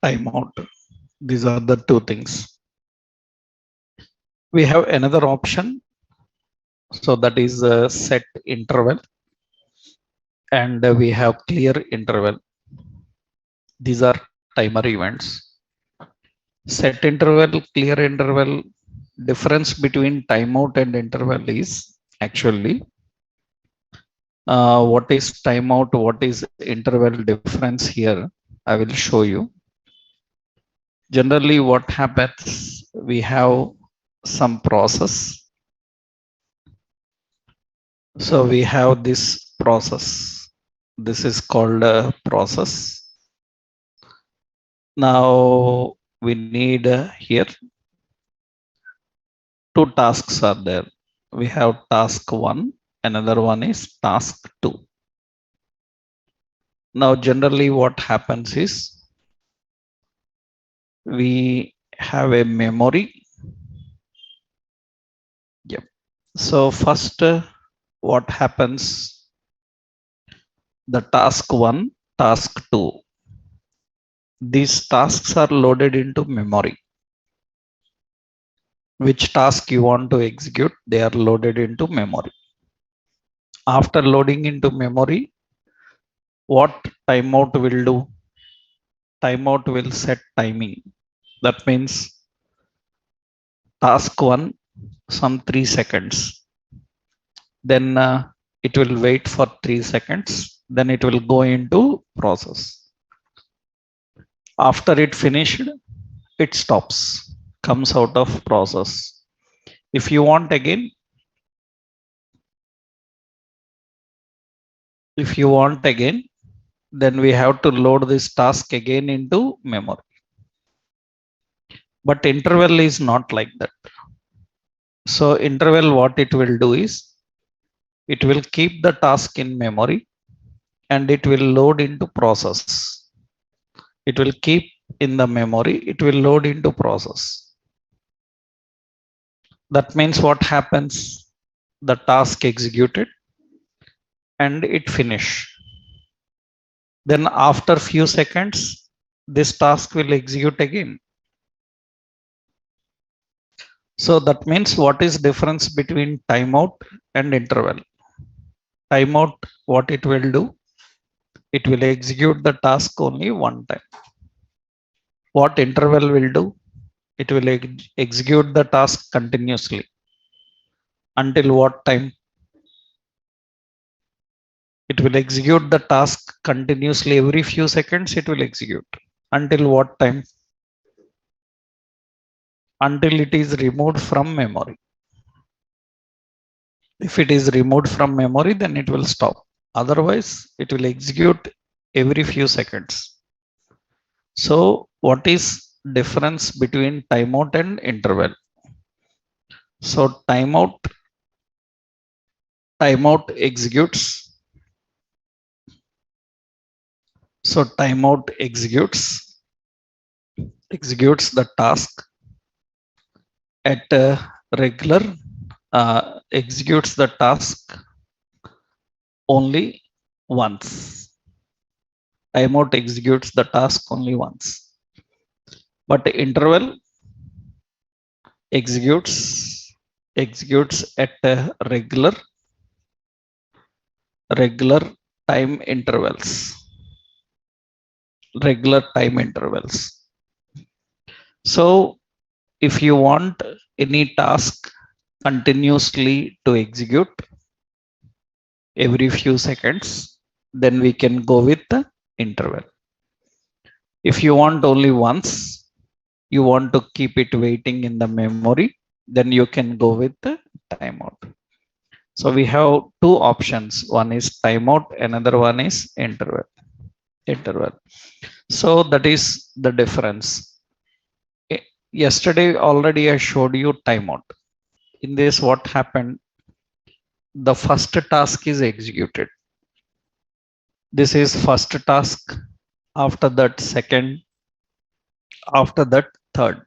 timeout. These are the two things. We have another option. So that is a set interval, and we have clear interval. These are timer events. Set interval, clear interval. Difference between timeout and interval is actually what is timeout, what is interval difference here. I will show you. Generally, what happens, we have some process. So we have this process. This is called a process. Now we need here two tasks are there. We have task one, another one is task two. Now generally what happens is we have a memory. Yep. So first what happens, the task one, task two. These tasks are loaded into memory. Which task you want to execute, they are loaded into memory. After loading into memory, what timeout will do? Timeout will set timing. That means task one, some 3 seconds. Then it will wait for 3 seconds. Then it will go into process. After it finished, it stops, comes out of process. If you want again, then we have to load this task again into memory. But interval is not like that. So interval, what it will do is, it will keep the task in memory and it will load into process. It will keep in the memory, it will load into process. That means what happens, the task executed and it finish. Then after few seconds, this task will execute again. So that means what is difference between timeout and interval? Timeout, what it will do, it will execute the task only one time. What interval will do, it will execute the task continuously. Until what time? It will execute the task continuously, every few seconds it will execute. Until what time? Until it is removed from memory. If it is removed from memory, then it will stop. Otherwise, it will execute every few seconds. So what is difference between timeout and interval? So timeout executes. So timeout executes the task at a regular, executes the task only once. Timeout executes the task only once. But the interval executes at a regular time intervals. So if you want any task continuously to execute every few seconds, then we can go with the interval. If you want only once, you want to keep it waiting in the memory, then you can go with the timeout. So we have two options. One is timeout, another one is interval. So that is the difference. Yesterday already I showed you timeout. In this, what happened? The first task is executed. This is first task. After that, second. After that, third.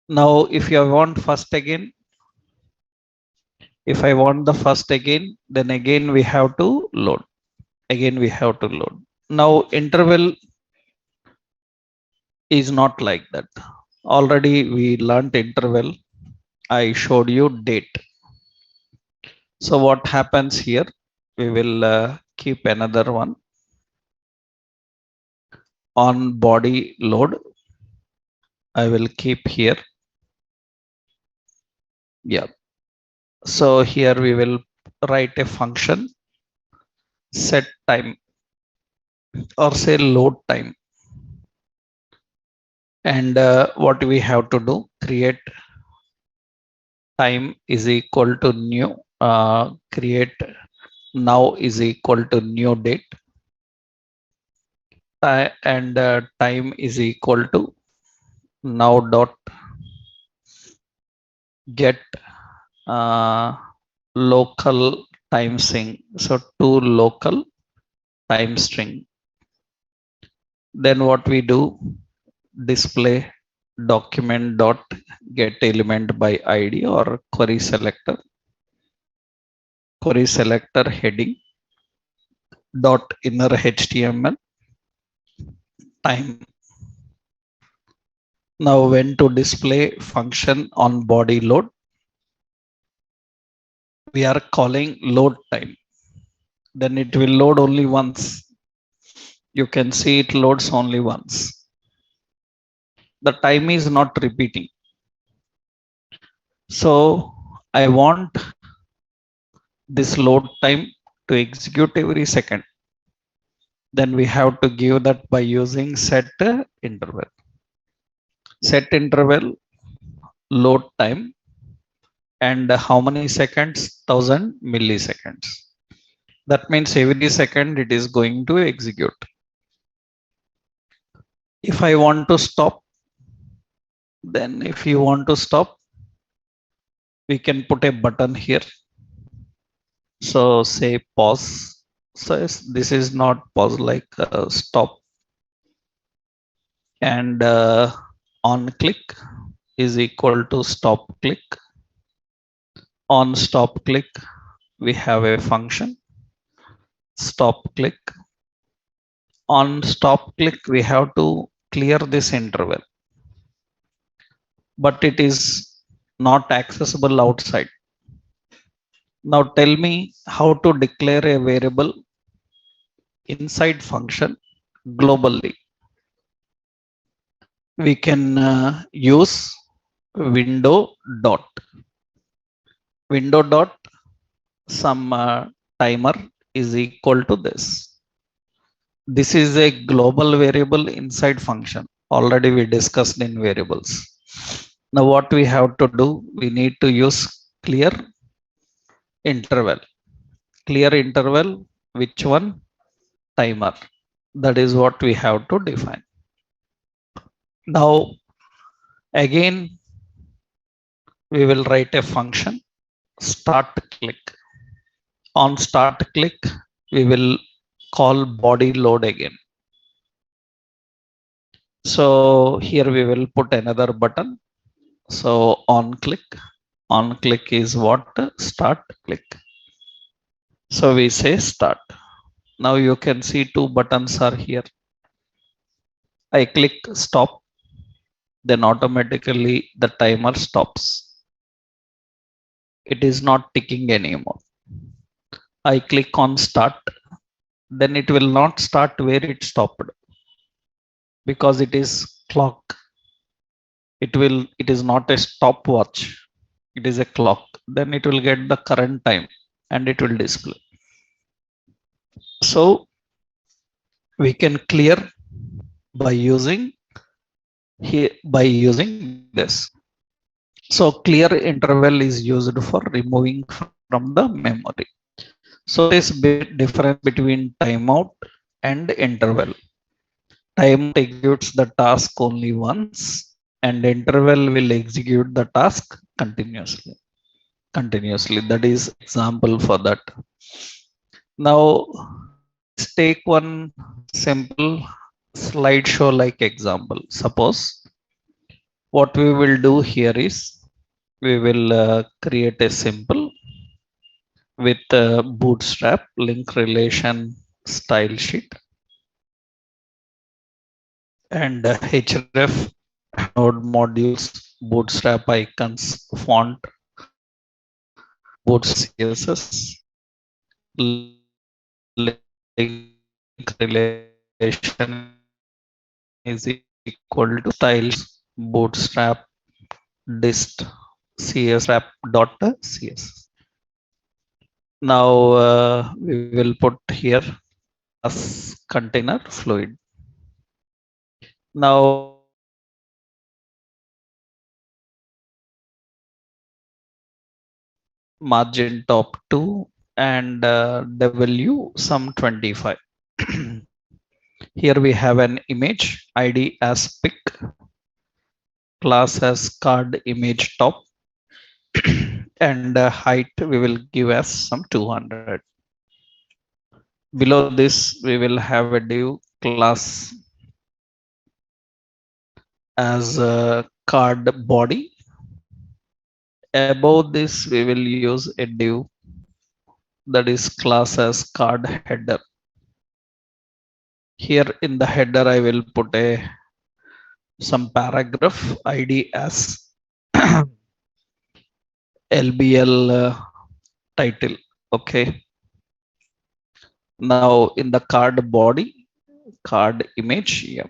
Now, if you want first again, if I want the first again, then again we have to load. Now interval, is not like that. Already we learned interval. I showed you date. So what happens here? We will keep another one on body load. I will keep here. Yeah. So here we will write a function set time or say load time. And what we have to do, create time is equal to new, create now is equal to new date, and time is equal to now dot get local time string. So to local time string. Then what we do, display document dot get element by ID or query selector heading dot inner HTML time. Now when to display function on body load, we are calling load time. Then it will load only once. You can see it loads only once. The time is not repeating. So I want this load time to execute every second. Then we have to give that by using set interval. Set interval load time and how many seconds? 1000 milliseconds. That means every second it is going to execute. If I want to stop, then if you want to stop, we can put a button here. So say pause. So this is not pause, like stop. And on click is equal to stop click. On stop click, we have a function stop click. On stop click, we have to clear this interval, but it is not accessible outside. Now tell me how to declare a variable inside function globally. We can use window dot some timer is equal to this. This is a global variable inside function. Already we discussed in variables. Now what we have to do, we need to use clear interval. Clear interval, which one? Timer. That is what we have to define. Now again, we will write a function start click. On start click, we will call body load again. So here we will put another button. So on click is what? Start click. So we say start. Now you can see two buttons are here. I click stop, then automatically the timer stops. It is not ticking anymore. I click on start, then it will not start where it stopped because it is clock. It is not a stopwatch. It is a clock. Then it will get the current time and it will display. So we can clear by using this. So clear interval is used for removing from the memory. So this difference between timeout and interval. Timeout executes the task only once, and interval will execute the task continuously. That is example for that. Now let's take one simple slideshow like example. Suppose what we will do here is we will create a simple with bootstrap link relation style sheet, and href node modules, bootstrap icons, font, bootstrap css, link relation is equal to styles bootstrap dist cswrap.cs. Now we will put here class container fluid. Now margin top 2 and W sum 25. Here we have an image ID as pic, class as card image top, and height we will give as some 200. Below this we will have a div class as a card body. Above this we will use a div that is class as card header. Here in the header I will put a some paragraph ID as LBL title. Okay. Now in the card body, card image, yeah.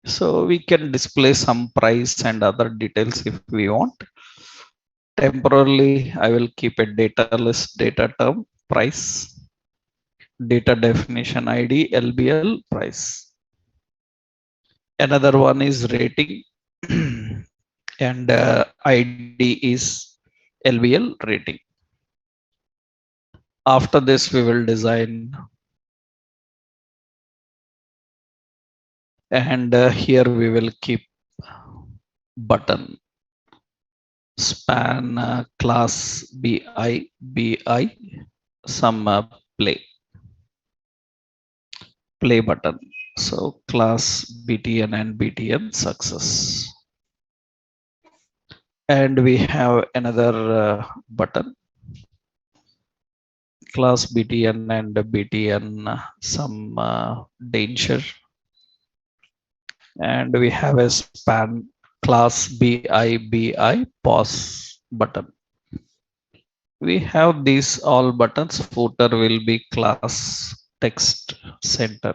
So we can display some price and other details if we want. Temporarily I will keep a data list data term price, data definition ID LBL price. Another one is rating and ID is LBL rating. After this we will design, and here we will keep button span class bi some play button. So class btn and btn success, and we have another button class btn and btn some danger, and we have a span class bi pause button. We have these all buttons. Footer will be class text center.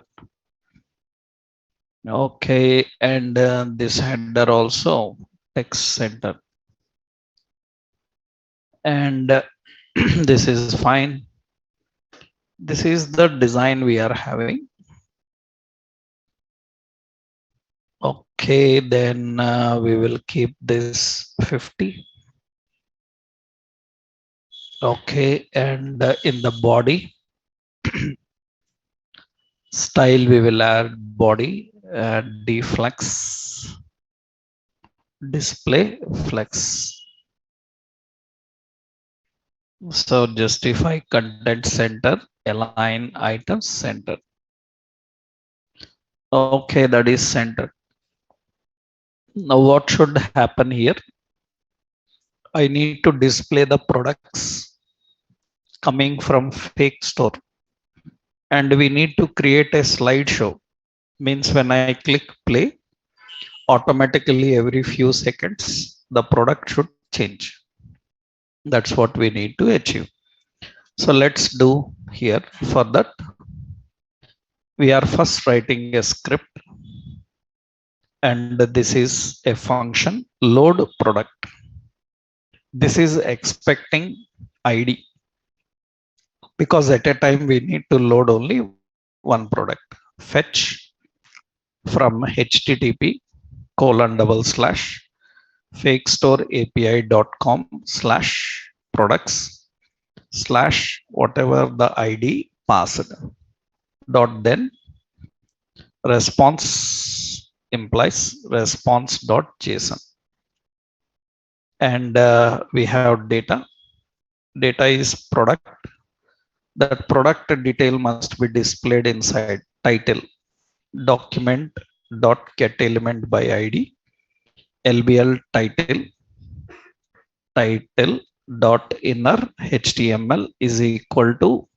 Okay, and this header also text center, and this is fine. This is the design we are having. Okay, then we will keep this 50. Okay, and in the body style we will add body deflex display flex. So justify content center, align items center. Okay, that is center. Now what should happen here? I need to display the products coming from fake store, and we need to create a slideshow. Means when I click play, automatically every few seconds the product should change. That's what we need to achieve. So let's do here. For that we are first writing a script, and this is a function load product. This is expecting ID, because at a time we need to load only one product. Fetch from http://fakestore.api.com/products/ whatever the ID passed dot then response implies response.json, and we have data is product. That product detail must be displayed inside title document dot get element by id lbl title dot inner html is equal to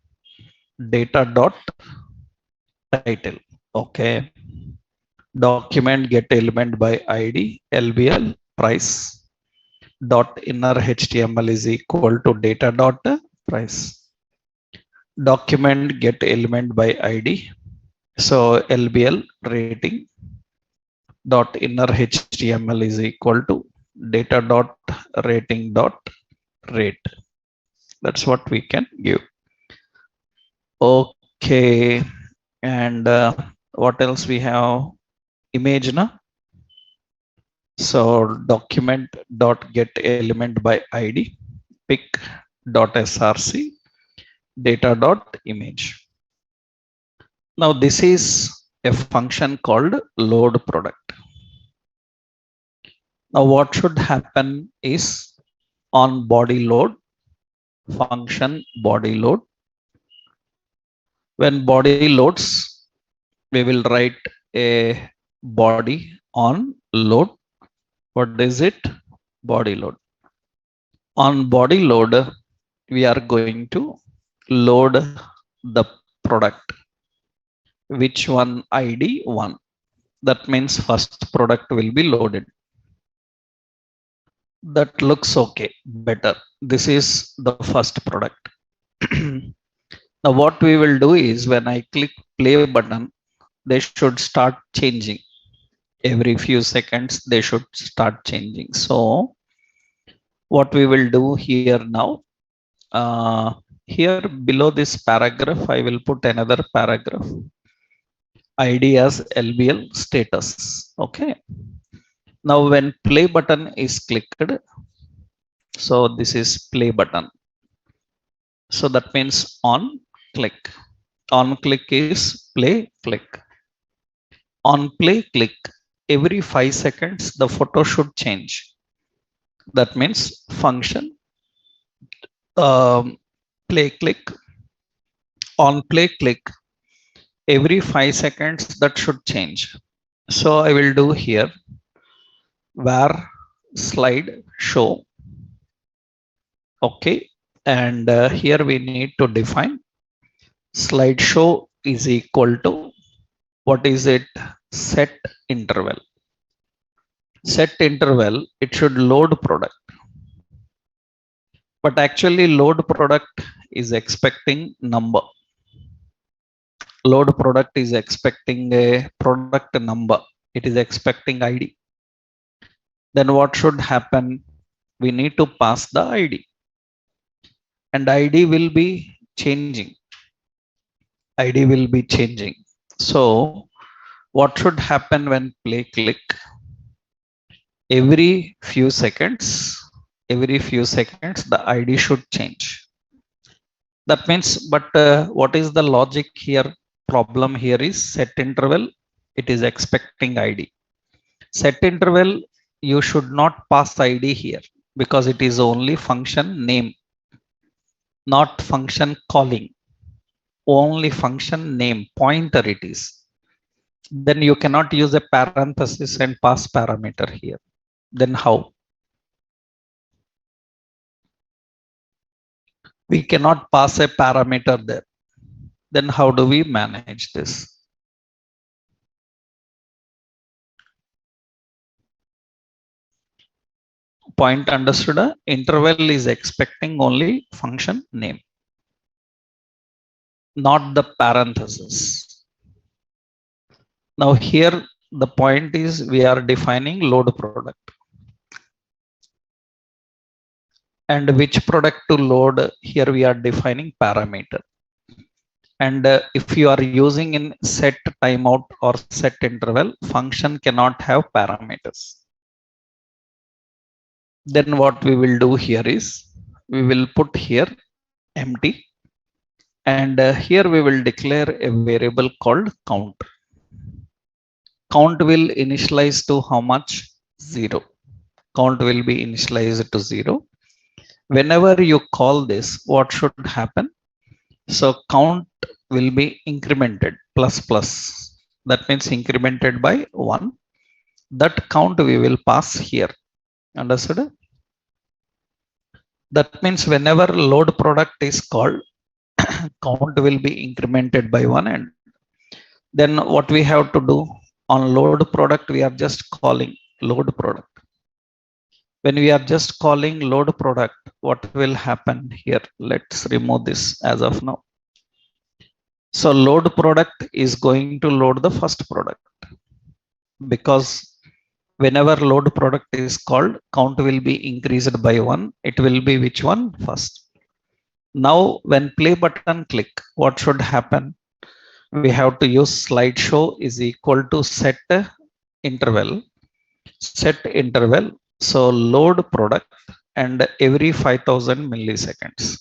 data dot title. Okay, document get element by id lbl price dot inner html is equal to data dot price. Document get element by id, so lbl rating dot inner html is equal to data dot rating dot rate. That's what we can give. Okay, and what else we have? Image na. So document dot get element by id pic dot src data dot image. Now this is a function called load product. Now what should happen is on body load, function body load. When body loads, we will write a body on load. What is it? Body load. On body load, we are going to load the product. Which one? id 1. That means first product will be loaded. That looks okay, better. This is the first product. Now what we will do is when I click play button, they should start changing. Every few seconds they should start changing. So what we will do here now, here below this paragraph I will put another paragraph, id as lbl status. Okay, now when play button is clicked, so this is play button, so that means on click. On click is play click. On play click, every 5 seconds the photo should change. That means function play click. On play click, every 5 seconds that should change. So I will do here var slide show. Okay, and here we need to define slideshow is equal to, what is it? Set interval. Set interval, it should load product, but actually load product is expecting number. Load product is expecting a product number, it is expecting id. Then what should happen? We need to pass the id, and id will be changing. id will be changing. So what should happen when play click? Every few seconds the id should change. That means, but what is the logic here? Problem here is set interval, it is expecting id. Set interval, you should not pass id here because it is only function name, not function calling. Only function name, pointer it is. Then you cannot use a parenthesis and pass parameter here. Then how? We cannot pass a parameter there. Then how do we manage this? Point understood? Interval is expecting only function name, not the parenthesis. Now here the point is we are defining load product. And which product to load? Here we are defining parameter. And if you are using in set timeout or set interval, function cannot have parameters. Then what we will do here is we will put here empty, and here we will declare a variable called count. Count will initialize to how much? 0. Count will be initialized to 0. Whenever you call this, what should happen? So count will be incremented plus plus. That means incremented by 1. That count we will pass here. Understood? That means whenever load product is called, count will be incremented by 1. And then what we have to do? On load product, we are just calling load product. When we are just calling load product, what will happen here? Let's remove this as of now. So load product is going to load the first product, because whenever load product is called, count will be increased by one. It will be which one first. Now when play button click, what should happen? We have to use slideshow is equal to set interval. Set interval. So load product and every 5000 milliseconds.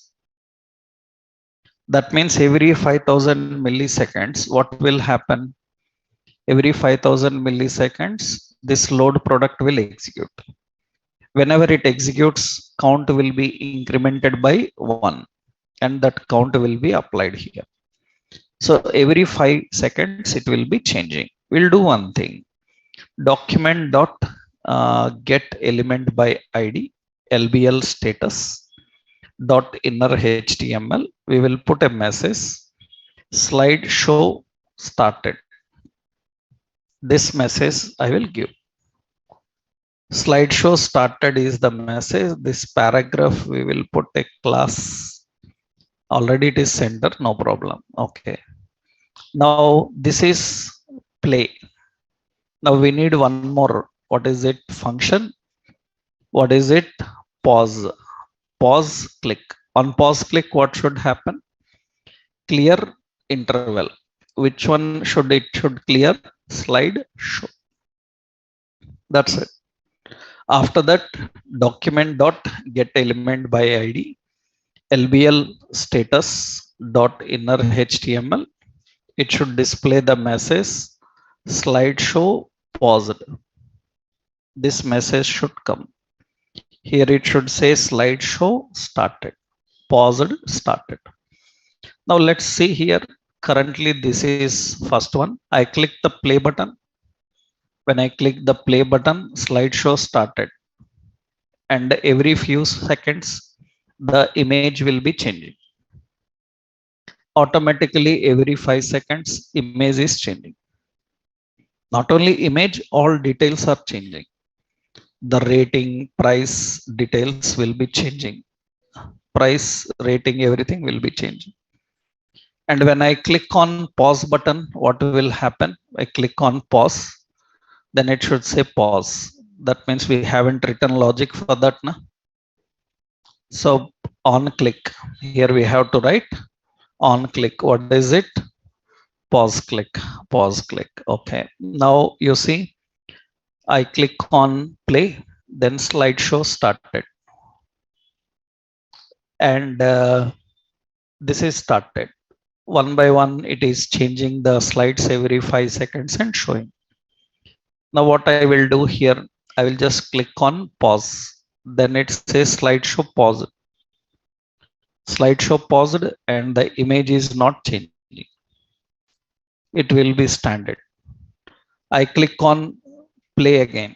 That means every 5000 milliseconds, what will happen? Every 5000 milliseconds, this load product will execute. Whenever it executes, count will be incremented by 1, and that count will be applied here. So every 5 seconds it will be changing. We'll do one thing. Document dot get element by id lbl status dot inner html. We will put a message slideshow started. This message I will give. Slideshow started is the message. This paragraph we will put a class. Already it is center, no problem. Okay. Now this is play. Now we need one more. What is it? Function. What is it? Pause. Pause click. On pause click, what should happen? Clear interval. Which one should it should clear? Slide show. That's it. After that, document dot get element by id lbl status dot inner html. It should display the message slideshow paused. This message should come. Here it should say slideshow started. Paused started. Now let's see here. Currently this is first one. I click the play button. When I click the play button, slideshow started. And every few seconds, the image will be changing. Automatically, every 5 seconds, image is changing. Not only image, all details are changing. The rating, price details will be changing. Price, rating, everything will be changing. And when I click on pause button, what will happen? I click on pause, then it should say pause. That means we haven't written logic for that. Na? So on click, here we have to write on click. What is it? Pause click, pause click. Okay. Now you see, I click on play, then slideshow started. And this is started. One by one, it is changing the slides every 5 seconds and showing. Now what I will do here, I will just click on pause. Then it says slideshow paused. Slideshow paused and the image is not changing. It will be standard. I click on play again.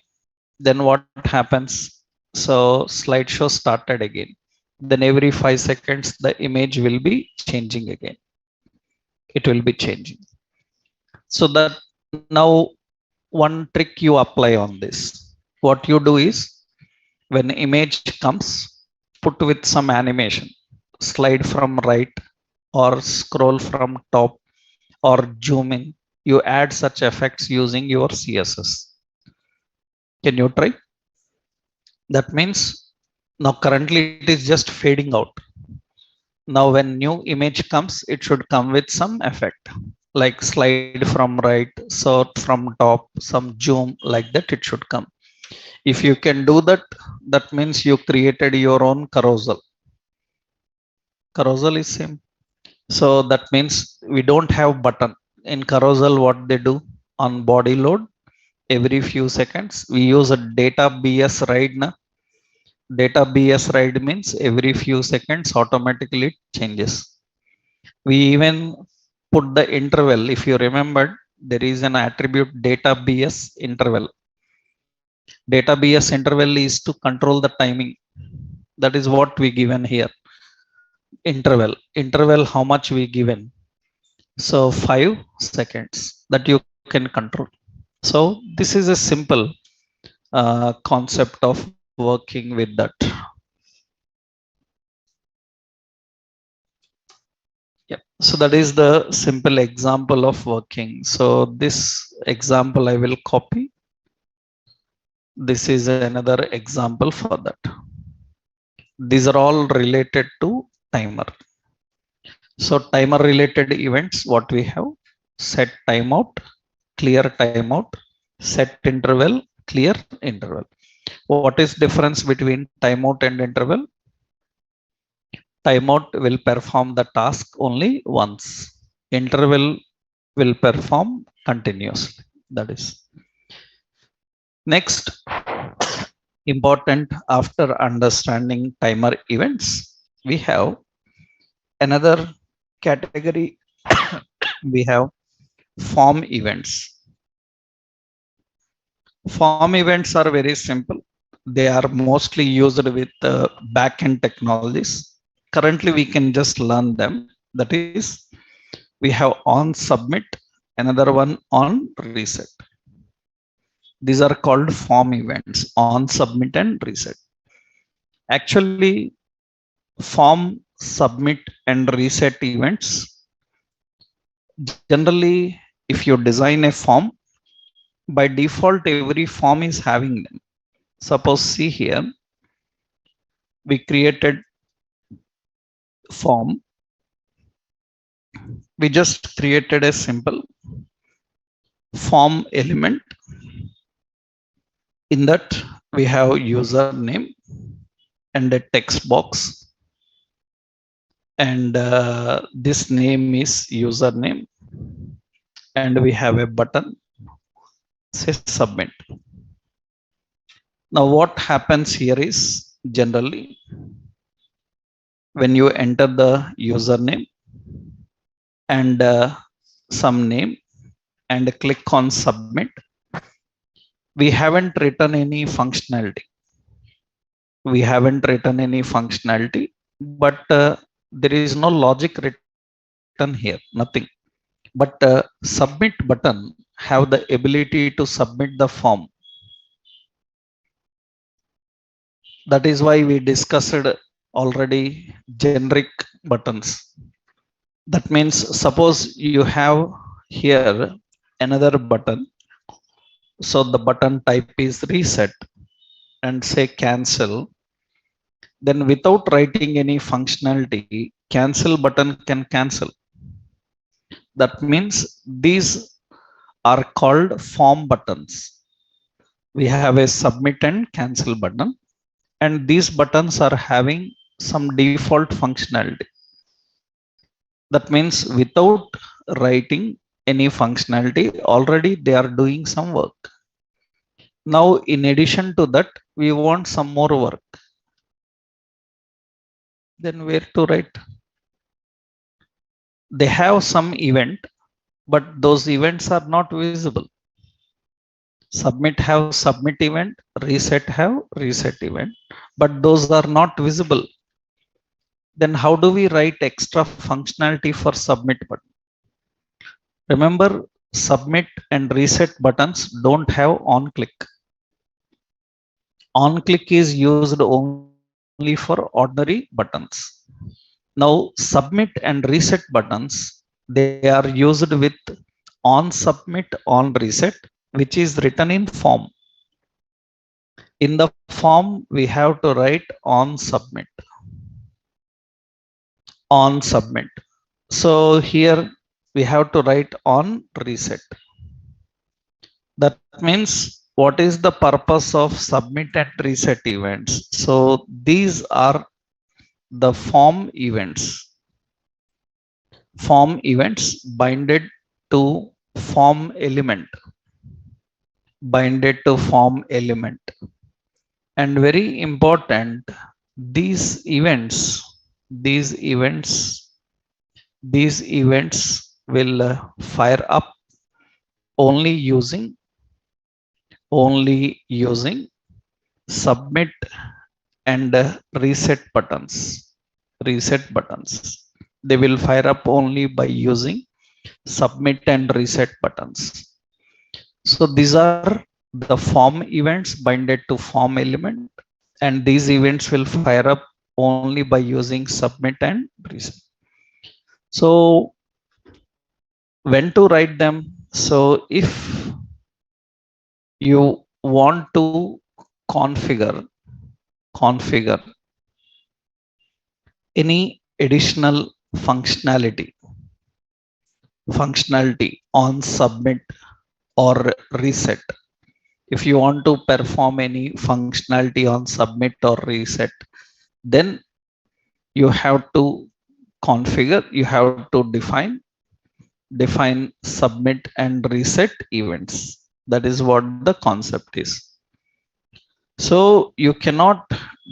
Then what happens? So slideshow started again. Then every 5 seconds, the image will be changing again. It will be changing. So that now one trick you apply on this. What you do is, when image comes, put with some animation, slide from right or scroll from top or zoom in. You add such effects using your CSS. Can you try? That means now currently it is just fading out. Now when new image comes, it should come with some effect, like slide from right, sort from top, some zoom, like that it should come. If you can do that, that means you created your own carousel. Carousel is same. So that means we don't have button. In carousel, what they do on body load, every few seconds, we use a data BS ride. Na? Data BS ride means every few seconds automatically it changes. We even put the interval. If you remember, there is an attribute data BS interval. Data BS interval is to control the timing. That is what we given here. Interval, how much we given? So 5 seconds that you can control. So this is a simple concept of working with that. Yep. So that is the simple example of working. So this example I will copy. This is another example for that. These are all related to timer. So timer related events, what we have: set timeout, clear timeout, set interval, clear interval. What is difference between timeout and interval? Timeout will perform the task only once. Interval will perform continuously. That is next important after understanding timer events. We have another category. We have form events. Form events are very simple. They are mostly used with backend technologies. Currently, we can just learn them. That is, we have on submit, another one on reset. These are called form events: on submit and reset. Actually, form, submit, and reset events, generally, if you design a form, by default, every form is having them. Suppose, see here, we created form. We just created a simple form element. In that, we have username and a text box, and this name is username, and we have a button, say submit. Now what happens here is, generally, when you enter the username and some name and click on submit, we haven't written any functionality. We haven't written any functionality, but there is no logic written here, nothing. But submit button have the ability to submit the form. That is why we discussed already generic buttons. That means, suppose you have here another button. So the button type is reset and say cancel. Then without writing any functionality, cancel button can cancel. That means these are called form buttons. We have a submit and cancel button, and these buttons are having some default functionality. That means without writing any functionality, already they are doing some work. Now in addition to that, we want some more work. Then where to write? They have some event, but those events are not visible. Submit have submit event, reset have reset event, but those are not visible. Then how do we write extra functionality for submit button? Remember, submit and reset buttons don't have on click. On click is used only for ordinary buttons. Now submit and reset buttons, they are used with on submit, on reset, which is written in form. In the form, we have to write on submit. So here we have to write on reset. That means, what is the purpose of submit and reset events? So these are the form events. Form events binded to form element. Binded to form element. And very important, these events, these events, these events will fire up only using submit and reset buttons. Reset buttons, they will fire up only by using submit and reset buttons. So these are the form events binded to form element, and these events will fire up only by using submit and reset. So when to write them? So if you want to configure configure any additional functionality on submit or reset, if you want to perform any functionality on submit or reset, then you have to configure, you have to define submit and reset events. That is what the concept is. So you cannot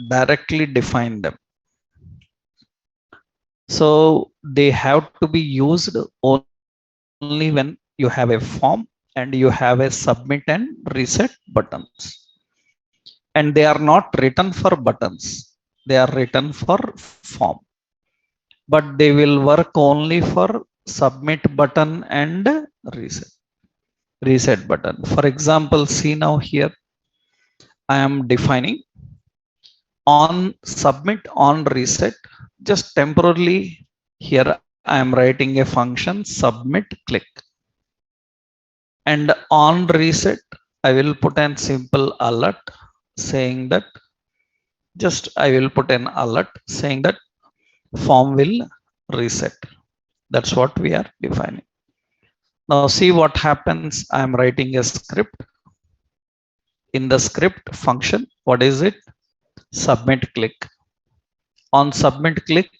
directly define them. So they have to be used only when you have a form and you have a submit and reset buttons. And they are not written for buttons, they are written for form. But they will work only for submit button and reset reset button. For example, see now here I am defining on submit on reset, just temporarily here I am writing a function submit click, and on reset I will put an simple alert saying that, just I will put an alert saying that form will reset. That's what we are defining. Now see what happens. I am writing a script. In the script function, what is it? Submit click. On submit click,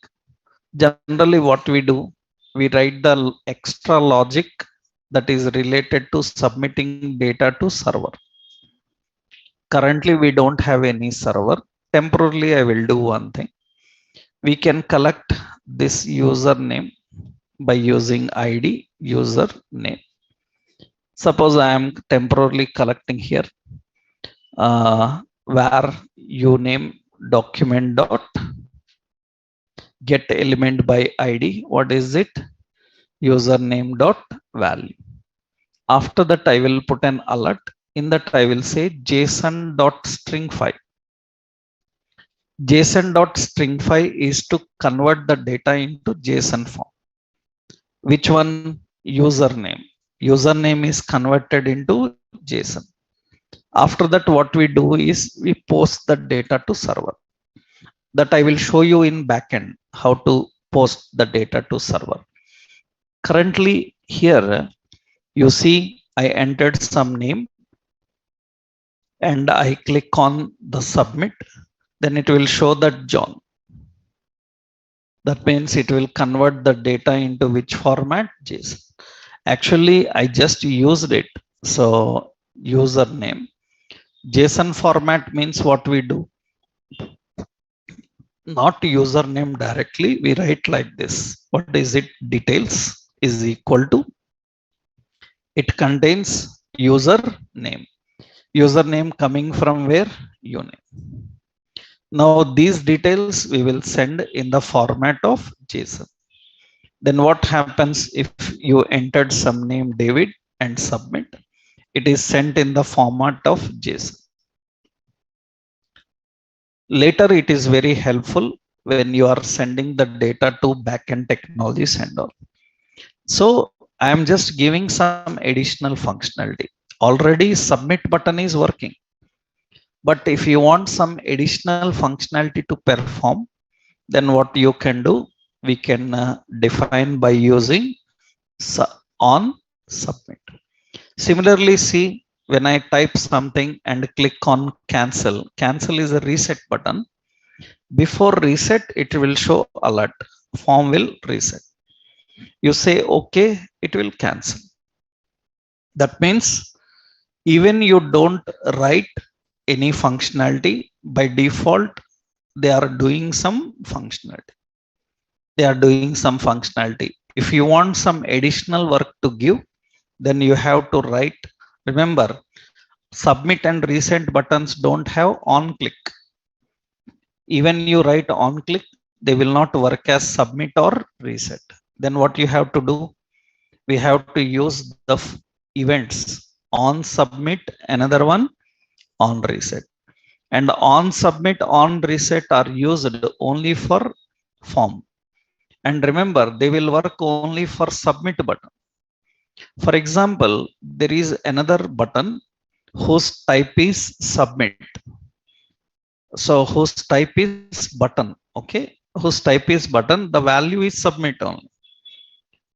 generally what we do, we write the extra logic that is related to submitting data to server. Currently we don't have any server. Temporarily I will do one thing. We can collect this username by using id username. Suppose I am temporarily collecting here where you name document dot get element by id. What is it? Username dot value. After that I will put an alert. In that I will say json dot string file. json dot string file is to convert the data into json form. Which one? Username. Username is converted into json. After that what we do is we post the data to server. That I will show you in backend how to post the data to server. Currently here you see I entered some name and I click on the submit, then it will show that John. That means it will convert the data into which format? JSON. Actually I just used it. So username JSON format means what we do, not username directly, we write like this. What is it? Details is equal to, it contains user name. Username coming from where? Uname. Now these details we will send in the format of JSON. Then what happens if you entered some name David and submit? It is sent in the format of JSON. Later it is very helpful when you are sending the data to backend technologies and all. So I am just giving some additional functionality. Already submit button is working. But if you want some additional functionality to perform, then what you can do, we can define by using on submit. Similarly, see when I type something and click on cancel, cancel is a reset button. Before reset, it will show alert, form will reset. You say okay, it will cancel. That means even you don't write any functionality, by default they are doing some functionality. They are doing some functionality. If you want some additional work to give, then you have to write. Remember, submit and reset buttons don't have on click. Even you write on click, they will not work as submit or reset. Then what you have to do, we have to use the events. on submit, another one on reset. And on submit, on reset are used only for form. And remember, they will work only for submit button. For example, there is another button whose type is submit. So whose type is button, okay? Whose type is button, the value is submit only.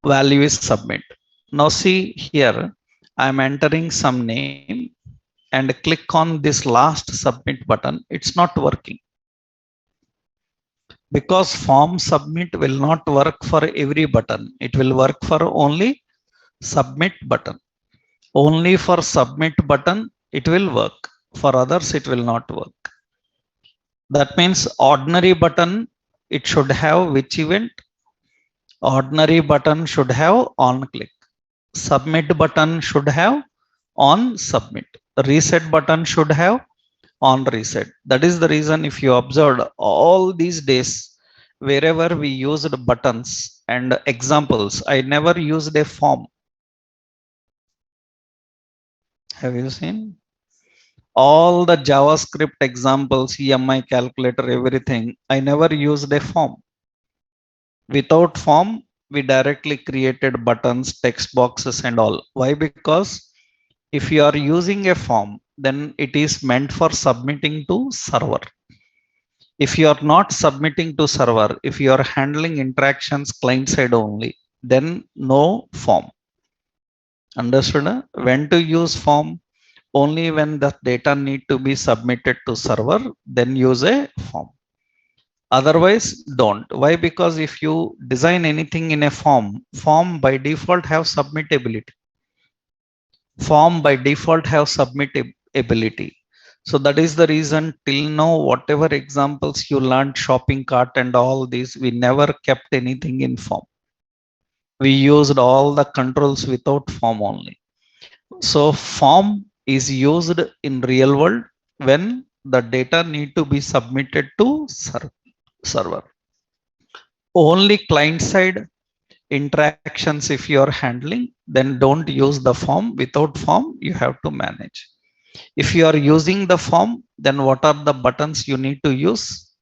Value is submit. Now see here, I am entering some name and click on this last submit button. It's not working because form submit will not work for every button. It will work for only submit button. Only for submit button it will work. For others it will not work. That means ordinary button, it should have which event? Ordinary button should have on click. Submit button should have on submit. Reset button should have on reset. That is the reason if you observed all these days, wherever we used buttons and examples, I never used a form. Have you seen? All the JavaScript examples, EMI calculator, everything, I never used a form. Without form, we directly created buttons, text boxes and all. Why? Because if you are using a form, then it is meant for submitting to server. If you are not submitting to server, if you are handling interactions client side only, then no form. Understood? When to use form? Only when the data need to be submitted to server, then use a form. Otherwise, don't. Why? Because if you design anything in a form by default have submittability. Form by default have submittability. So that is the reason till now, whatever examples you learned, shopping cart and all these, we never kept anything in form. We used all the controls without form only. So form is used in real world when the data need to be submitted to server. Only client side interactions if you are handling, then don't use the form. Without form, you have to manage. If you are using the form, then what are the buttons you need to use?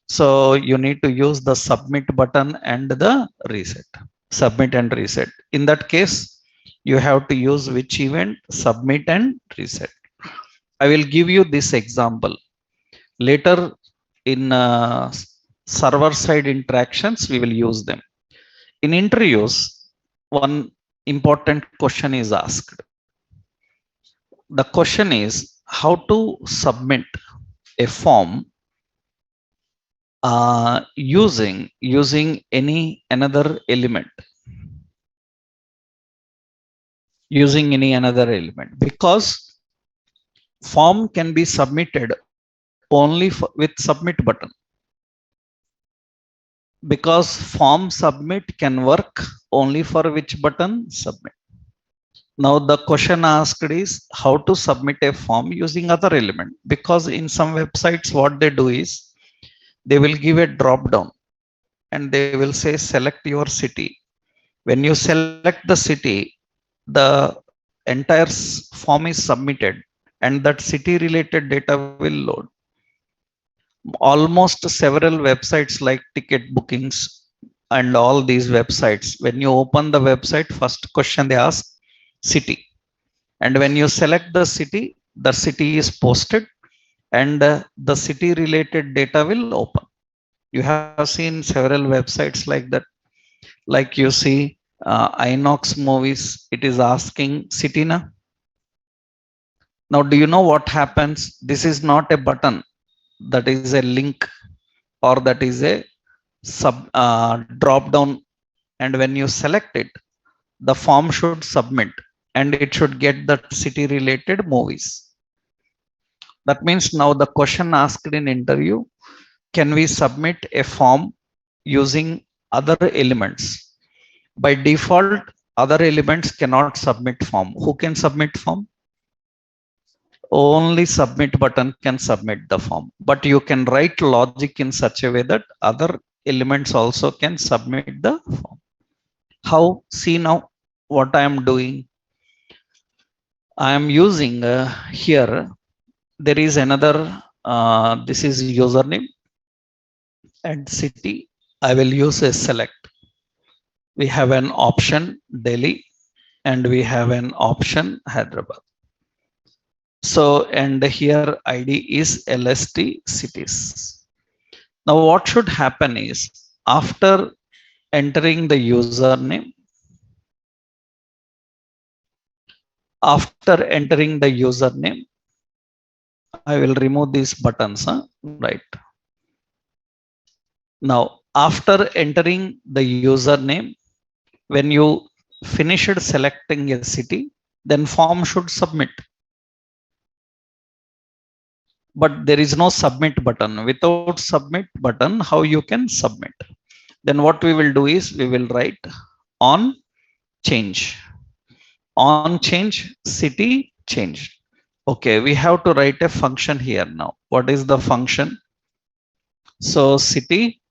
So you need to use the submit button and the reset. Submit and reset. In that case, you have to use which event? Submit and reset. I will give you this example. Later in server side interactions, we will use them. In interviews, one important question is asked. The question is how to submit a form using any another element. Using any another element, because form can be submitted only with submit button. Because form submit can work only for which button? Submit. Now the question asked is how to submit a form using other element, because in some websites what they do is they will give a drop down and they will say select your city. When you select the city, the entire form is submitted and that city related data will load. Almost several websites like ticket bookings and all these websites, when you open the website, first question they ask city, and when you select the city is posted and the city related data will open. You have seen several websites like that, like you see Inox movies, it is asking city na. Now do you know what happens? This is not a button, that is a link, or that is a drop down, and when you select it, the form should submit and it should get the city related movies. That means now the question asked in interview, can we submit a form using other elements? By default, other elements cannot submit form. Who can submit form? Only submit button can submit the form, but you can write logic in such a way that other elements also can submit the form. How? See now what I am doing. I am using here. There is another. This is username and city. I will use a select. We have an option Delhi and we have an option Hyderabad. So, and here ID is LST cities. Now, what should happen is after entering the username, after entering the username, I will remove these buttons, right? Now, after entering the username, when you finished selecting a city, then form should submit. But there is no submit button. Without submit button, how you can submit? Then what we will do is we will write on change. On change, city changed. Okay, we have to write a function here now. What is the function? So city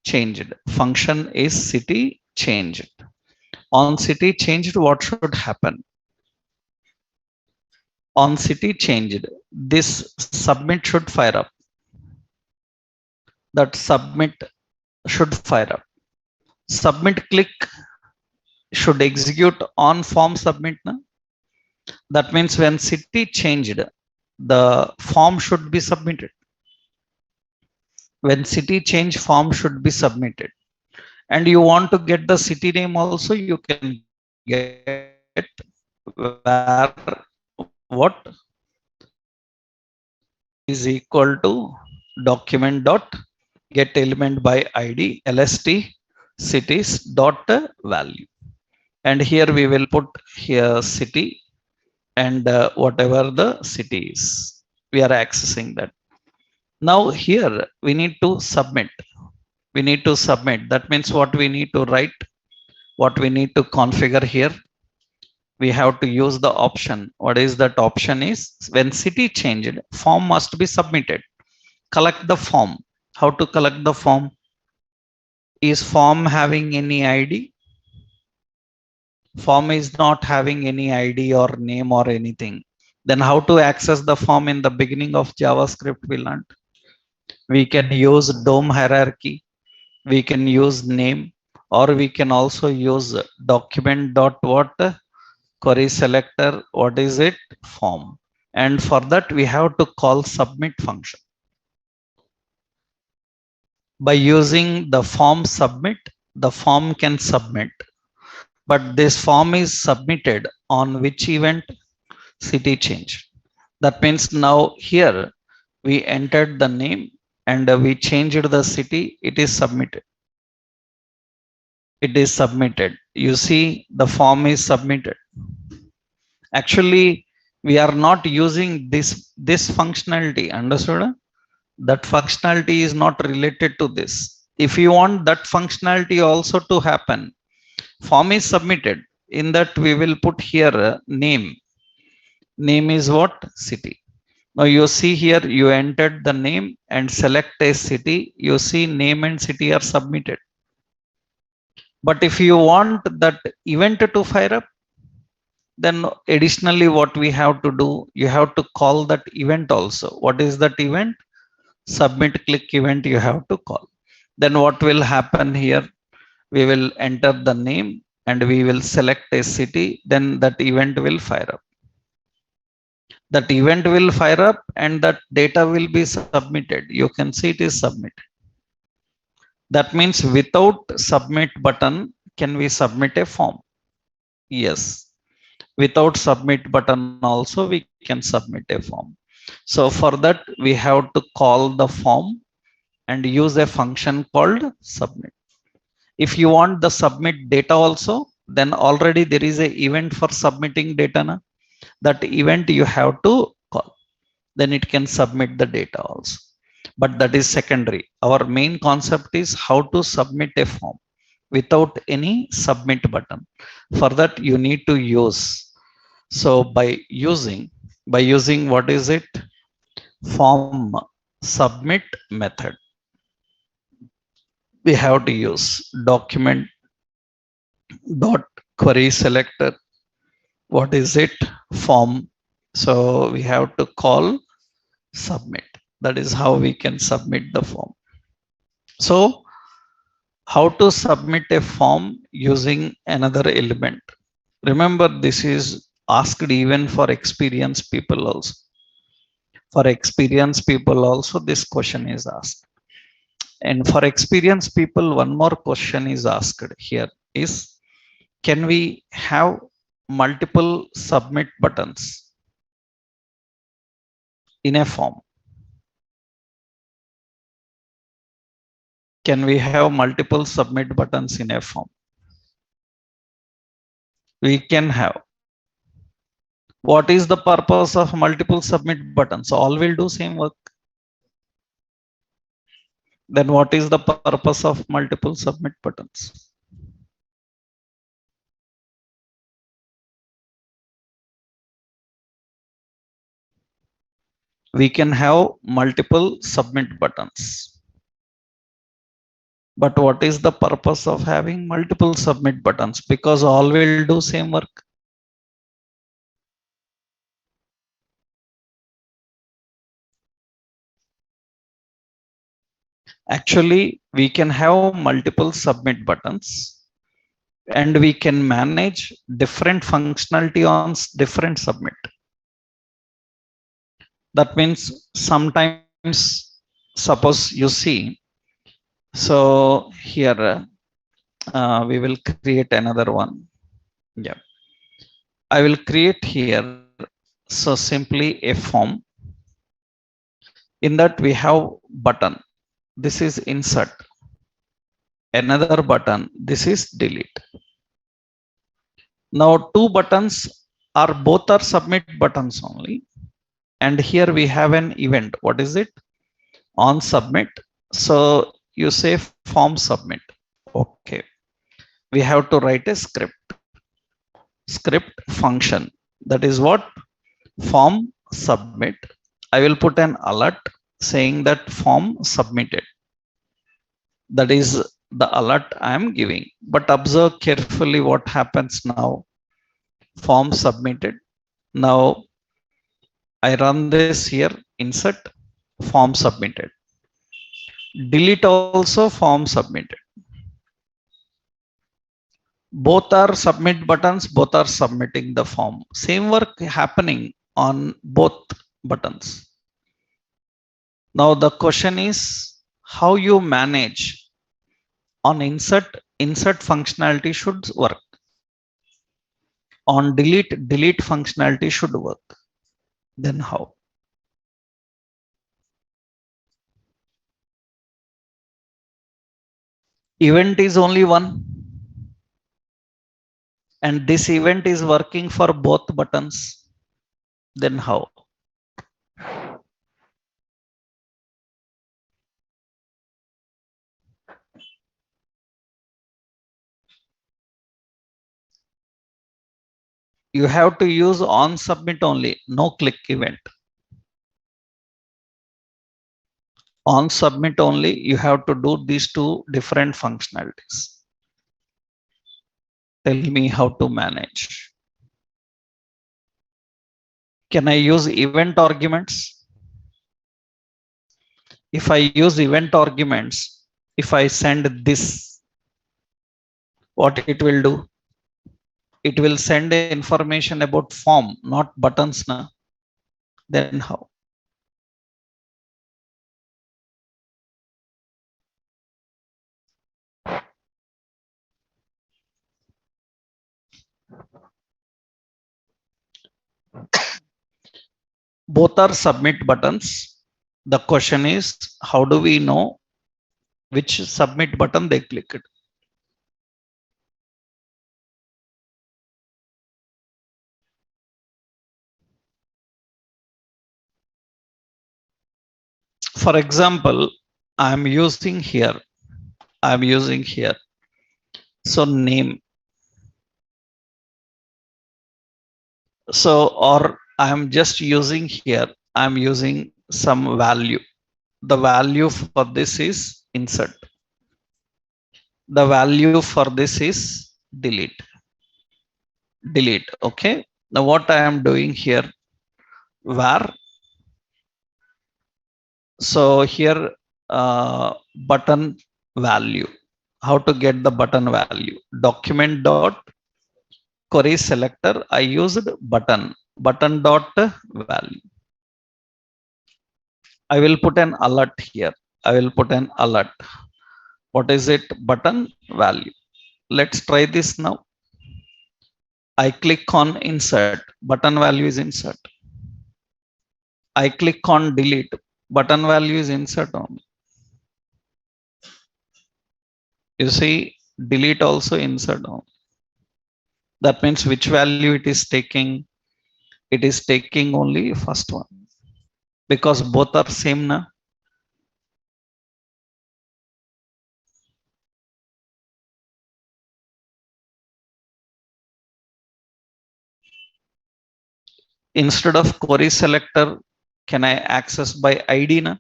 changed. Function is city changed. On city changed, what should happen? On city changed, this submit should fire up. That submit should fire up. Submit click should execute on form submit. Na? That means when city changed, the form should be submitted. When city change, form should be submitted. And you want to get the city name also, you can get where what is equal to document dot get element by ID LST cities dot value. And here we will put here city and whatever the city is, we are accessing that. Now here we need to submit. We need to submit. That means what we need to write, what we need to configure here. We have to use the option. What is that option is when city changed, form must be submitted. Collect the form. How to collect the form? Is form having any ID? Form is not having any ID or name or anything. Then how to access the form in the beginning of JavaScript we learned? We can use DOM hierarchy. We can use name, or we can also use document dot what query selector. What is it? Form. And for that we have to call submit function. By using the form submit, the form can submit. But this form is submitted on which event? City change. That means now here we entered the name and we changed the city. It is submitted. It is submitted. You see the form is submitted. Actually, we are not using this functionality. Understood? That functionality is not related to this. If you want that functionality also to happen, form is submitted. In that we will put here name. Name is what? City. Now you see here you entered the name and select a city. You see name and city are submitted. But if you want that event to fire up, then additionally what we have to do, you have to call that event also. What is that event? Submit click event you have to call. Then what will happen here? We will enter the name and we will select a city. Then that event will fire up. That event will fire up and that data will be submitted. You can see it is submitted. That means without submit button, can we submit a form? Yes. Without submit button also we can submit a form. So for that we have to call the form and use a function called submit. If you want the submit data also, then already there is a event for submitting data. Na? That event you have to call. Then it can submit the data also. But that is secondary. Our main concept is how to submit a form without any submit button. For that you need to use. So by using what is it? Form submit method. We have to use document dot query selector. What is it? Form So we have to call submit. That is how we can submit the form. So how to submit a form using another element? Remember, this is asked even for experienced people also. For experienced people also, this question is asked. And for experienced people, one more question is asked here is, can we have multiple submit buttons in a form? Can we have multiple submit buttons in a form? We can have. What is the purpose of multiple submit buttons? All will do same work. Then what is the purpose of multiple submit buttons? We can have multiple submit buttons. But what is the purpose of having multiple submit buttons? Because all will do same work. Actually, we can have multiple submit buttons and we can manage different functionality on different submit. That means sometimes, suppose you see, so here we will create another one. Yeah, I will create here. So simply a form. In that we have button. This is insert. Another button. This is delete. Now two buttons are both are submit buttons only. And here we have an event. What is it? On submit. So you say form submit. Okay. We have to write a script function. That is what? Form submit. I will put an alert saying that form submitted. That is the alert I am giving. But observe carefully what happens now. Form submitted. Now I run this here, insert, form submitted. Delete also, form submitted. Both are submit buttons, both are submitting the form. Same work happening on both buttons. Now the question is how you manage on insert functionality should work. On delete functionality should work. Then how? Event is only one. And this event is working for both buttons. Then how? You have to use on submit only, no click event. On submit only, you have to do these two different functionalities. Tell me how to manage. Can I use event arguments? If I use event arguments, if I send this, what it will do? It will send information about form, not buttons now. Then how? Both are submit buttons. The question is, how do we know which submit button they clicked? For example, I'm using here. So name. So, or I'm just using here. I'm using some value. The value for this is insert. The value for this is delete. Okay. Now what I am doing here, var. So here button value. How to get the button value? Document dot query selector. I used button dot value. I will put an alert here. I will put an alert. What is it? Button value. Let's try this now. I click on insert. Button value is insert. I click on delete. Button value is insert only. You see, delete also insert only. That means which value it is taking? It is taking only first one, because both are same na. Instead of query selector, can I access by ID na?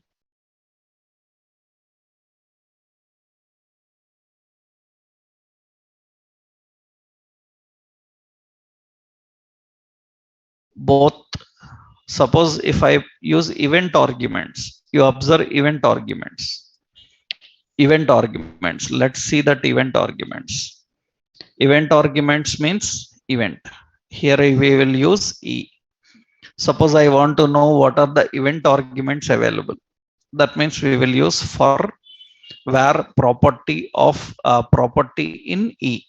Both. Suppose if I use event arguments, you observe event arguments. Event arguments. Let's see that event arguments. Event arguments means event. Here we will use E. Suppose I want to know what are the event arguments available. That means we will use for var property of property in E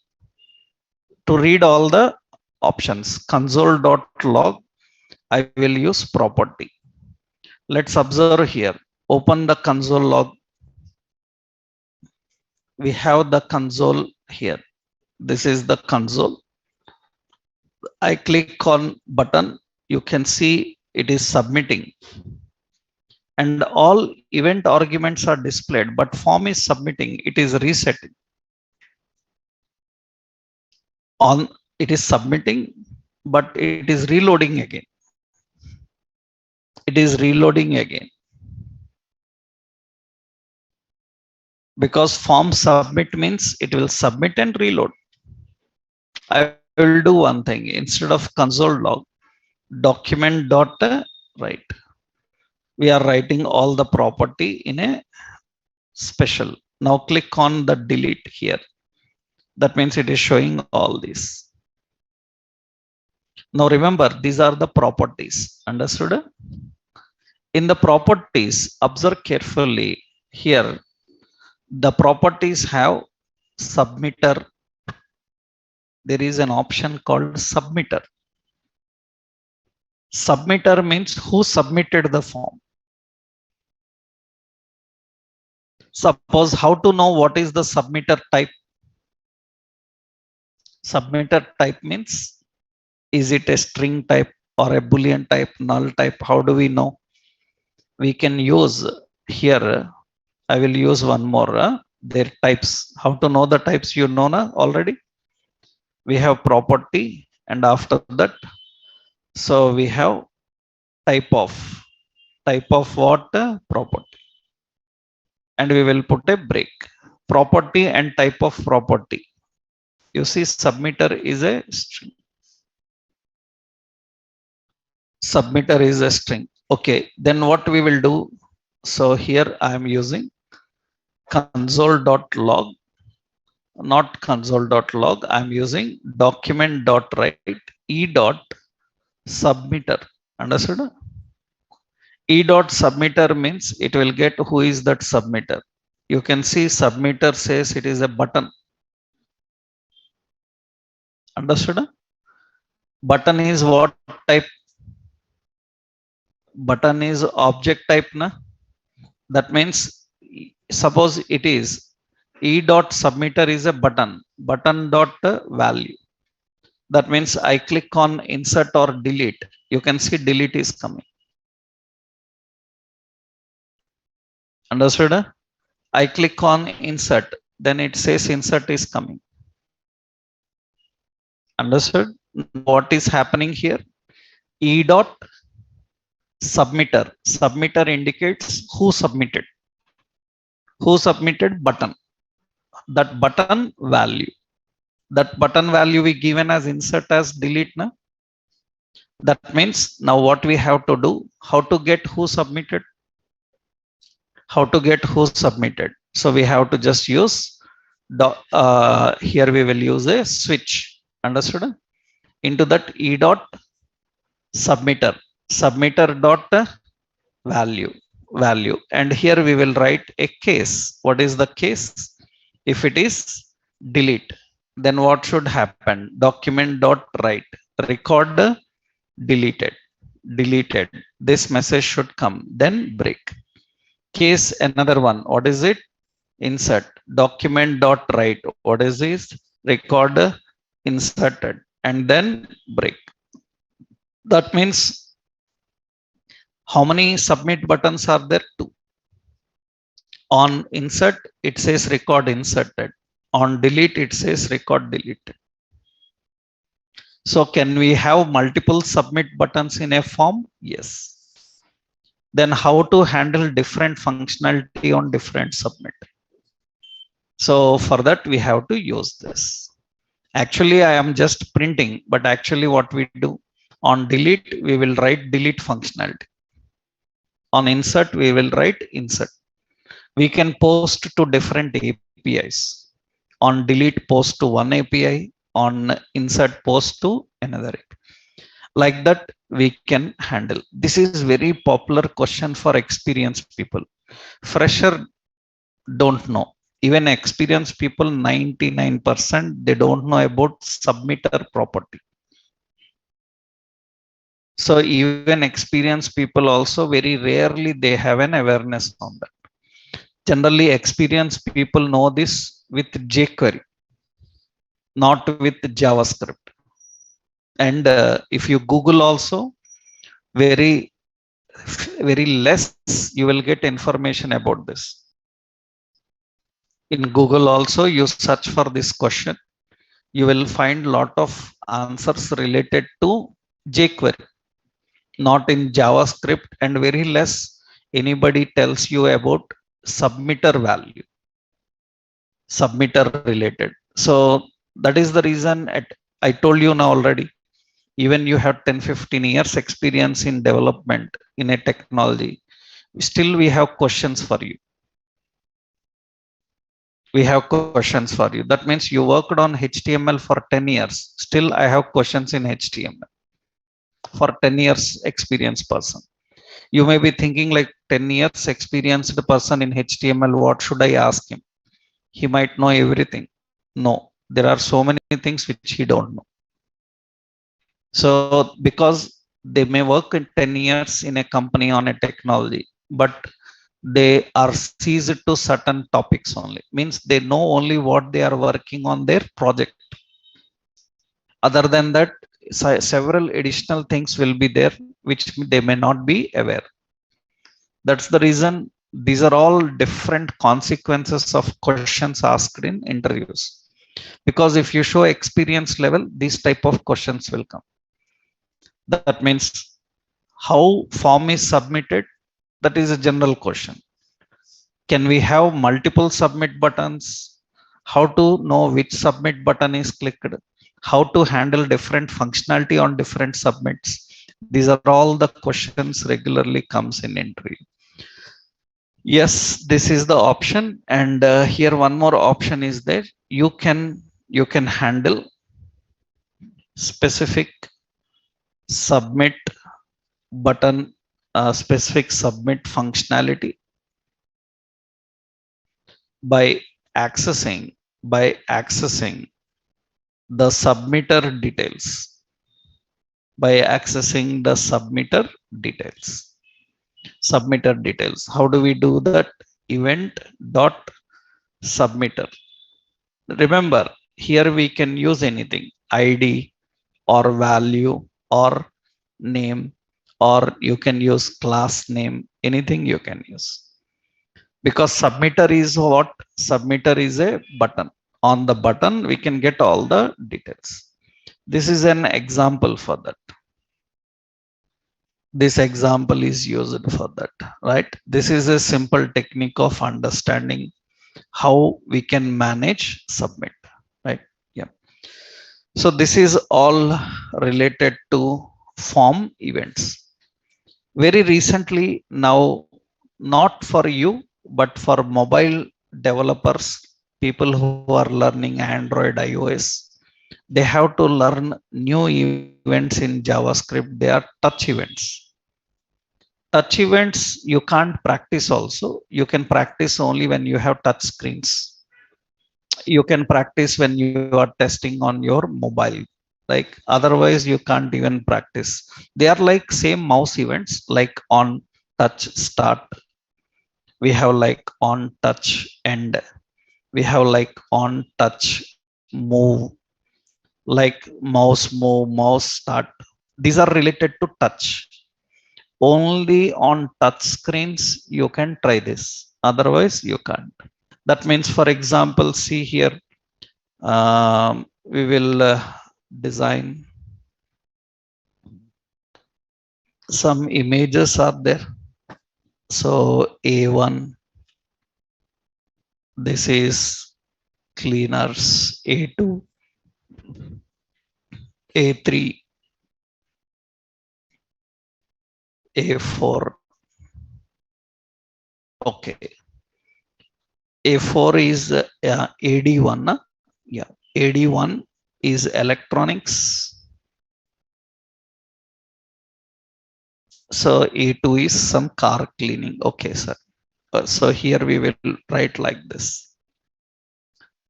to read all the options. Console.log. I will use property. Let's observe here. Open the console log. We have the console here. This is the console. I click on button. You can see it is submitting. And all event arguments are displayed, but form is submitting. It is resetting. On it is submitting, but it is reloading again. It is reloading again. Because form submit means it will submit and reload. I will do one thing. Instead of console log, document dot write. We are writing all the property in a special. Now click on the delete here. That means it is showing all this. Now remember, these are the properties. Understood? In the properties, observe carefully here. The properties have submitter. There is an option called submitter. Submitter means who submitted the form. Suppose, how to know what is the submitter type? Submitter type means, is it a string type or a boolean type, null type? How do we know? We can use here. I will use one more. Their types. How to know the types? You know na already. We have property, and after that, so we have type of what? Property. And we will put a break. Property and type of property. You see, submitter is a string. Submitter is a string. Okay, then what we will do? So here I am using console.log, not console.log. I am using document.write e.submitter. Understood? E.submitter means it will get who is that submitter. You can see submitter says it is a button. Understood? Button is what type? Button is object type na. That means, suppose it is e.submitter is a button dot value. That means I click on insert or delete. You can see delete is coming. Understood? I click on insert, then it says insert is coming. Understood? What is happening here? E dot submitter. Submitter indicates who submitted. Who submitted? Button. That button value. That button value we given as insert as delete na. That means now what we have to do, how to get who submitted, how to get who submitted. So we have to just use here we will use a switch. Understood? Into that e dot submitter, submitter dot value, value, and here we will write a case. What is the case? If it is delete, then what should happen? Document dot write record deleted, deleted, this message should come, then break. Case another one, what is it? Insert document dot write, what is this? Record inserted, and then break. That means how many submit buttons are there? Two. On insert, it says record inserted. On delete, it says record deleted. So can we have multiple submit buttons in a form? Yes. Then how to handle different functionality on different submit? So for that, we have to use this. Actually, I am just printing, but actually what we do on delete, we will write delete functionality. On insert, we will write insert. We can post to different APIs. On delete, post to one API. On insert, post to another API. Like that, we can handle. This is very popular question for experienced people. Fresher don't know. Even experienced people, 99%, they don't know about submitter property. So even experienced people also very rarely they have an awareness on that. Generally, experienced people know this with jQuery, not with JavaScript. And if you Google also, very less you will get information about this. In Google also, you search for this question, you will find lot of answers related to jQuery, not in JavaScript, and very less anybody tells you about submitter value, submitter related. So that is the reason I told you now already, even you have 10-15 years experience in development in a technology, still we have questions for you. We have questions for you. That means you worked on HTML for 10 years. Still, I have questions in HTML for 10 years experienced person. You may be thinking like 10 years experienced person in HTML, what should I ask him? He might know everything. No, there are so many things which he don't know. So because they may work in 10 years in a company on a technology, but they are seized to certain topics only. Means they know only what they are working on their project. Other than that, several additional things will be there which they may not be aware. That's the reason these are all different consequences of questions asked in interviews. Because if you show experience level, these type of questions will come. That means how form is submitted, that is a general question. Can we have multiple submit buttons? How to know which submit button is clicked? How to handle different functionality on different submits? These are all the questions regularly comes in interview. Yes, this is the option, and here one more option is there. You can handle specific submit button, specific submit functionality by accessing the submitter details, by accessing the submitter details. How do we do that? Event dot submitter. Remember, here we can use anything, ID or value or name, or you can use class name, anything you can use. Because submitter is what? Submitter is a button. On the button, we can get all the details. This is an example for that. This example is used for that, right? This is a simple technique of understanding how we can manage submit, right? Yeah. So this is all related to form events. Very recently now, not for you but for mobile developers, people who are learning Android, iOS, they have to learn new events in JavaScript. They are touch events. Touch events you can't practice also. You can practice only when you have touch screens. You can practice when you are testing on your mobile. Like otherwise you can't even practice. They are like same mouse events, like on touch start, we have like on touch end, we have like on touch move, like mouse move, mouse start. These are related to touch. Only on touch screens you can try this, otherwise you can't. That means, for example, see here, we will design some images are there. So A1, this is cleaners. A2, A3, A4. Okay. A4 is AD1. Yeah. AD1 is electronics. So A2 is some car cleaning. Okay, sir. So here we will write like this.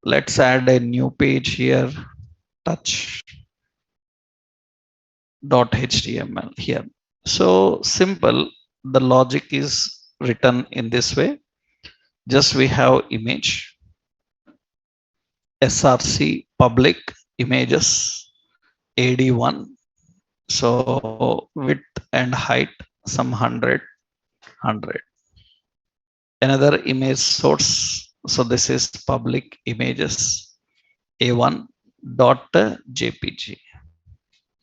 Let's add a new page here. Touch.html here. So simple. The logic is written in this way. Just we have image, src public images, AD1. So width and height some 100. Another image source. So this is public images A1 dot jpg.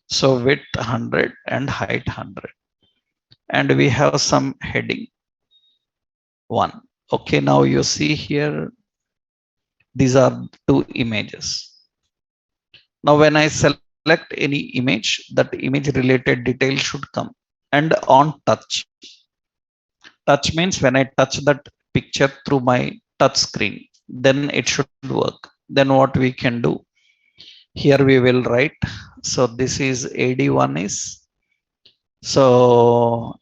So width 100 and height 100. And we have some heading 1. Okay, now you see here, these are two images. Now when I select any image, that image related detail should come. And on touch. Touch means when I touch that picture through my touch screen, then it should work. Then what we can do? Here we will write. So this is AD1 is, so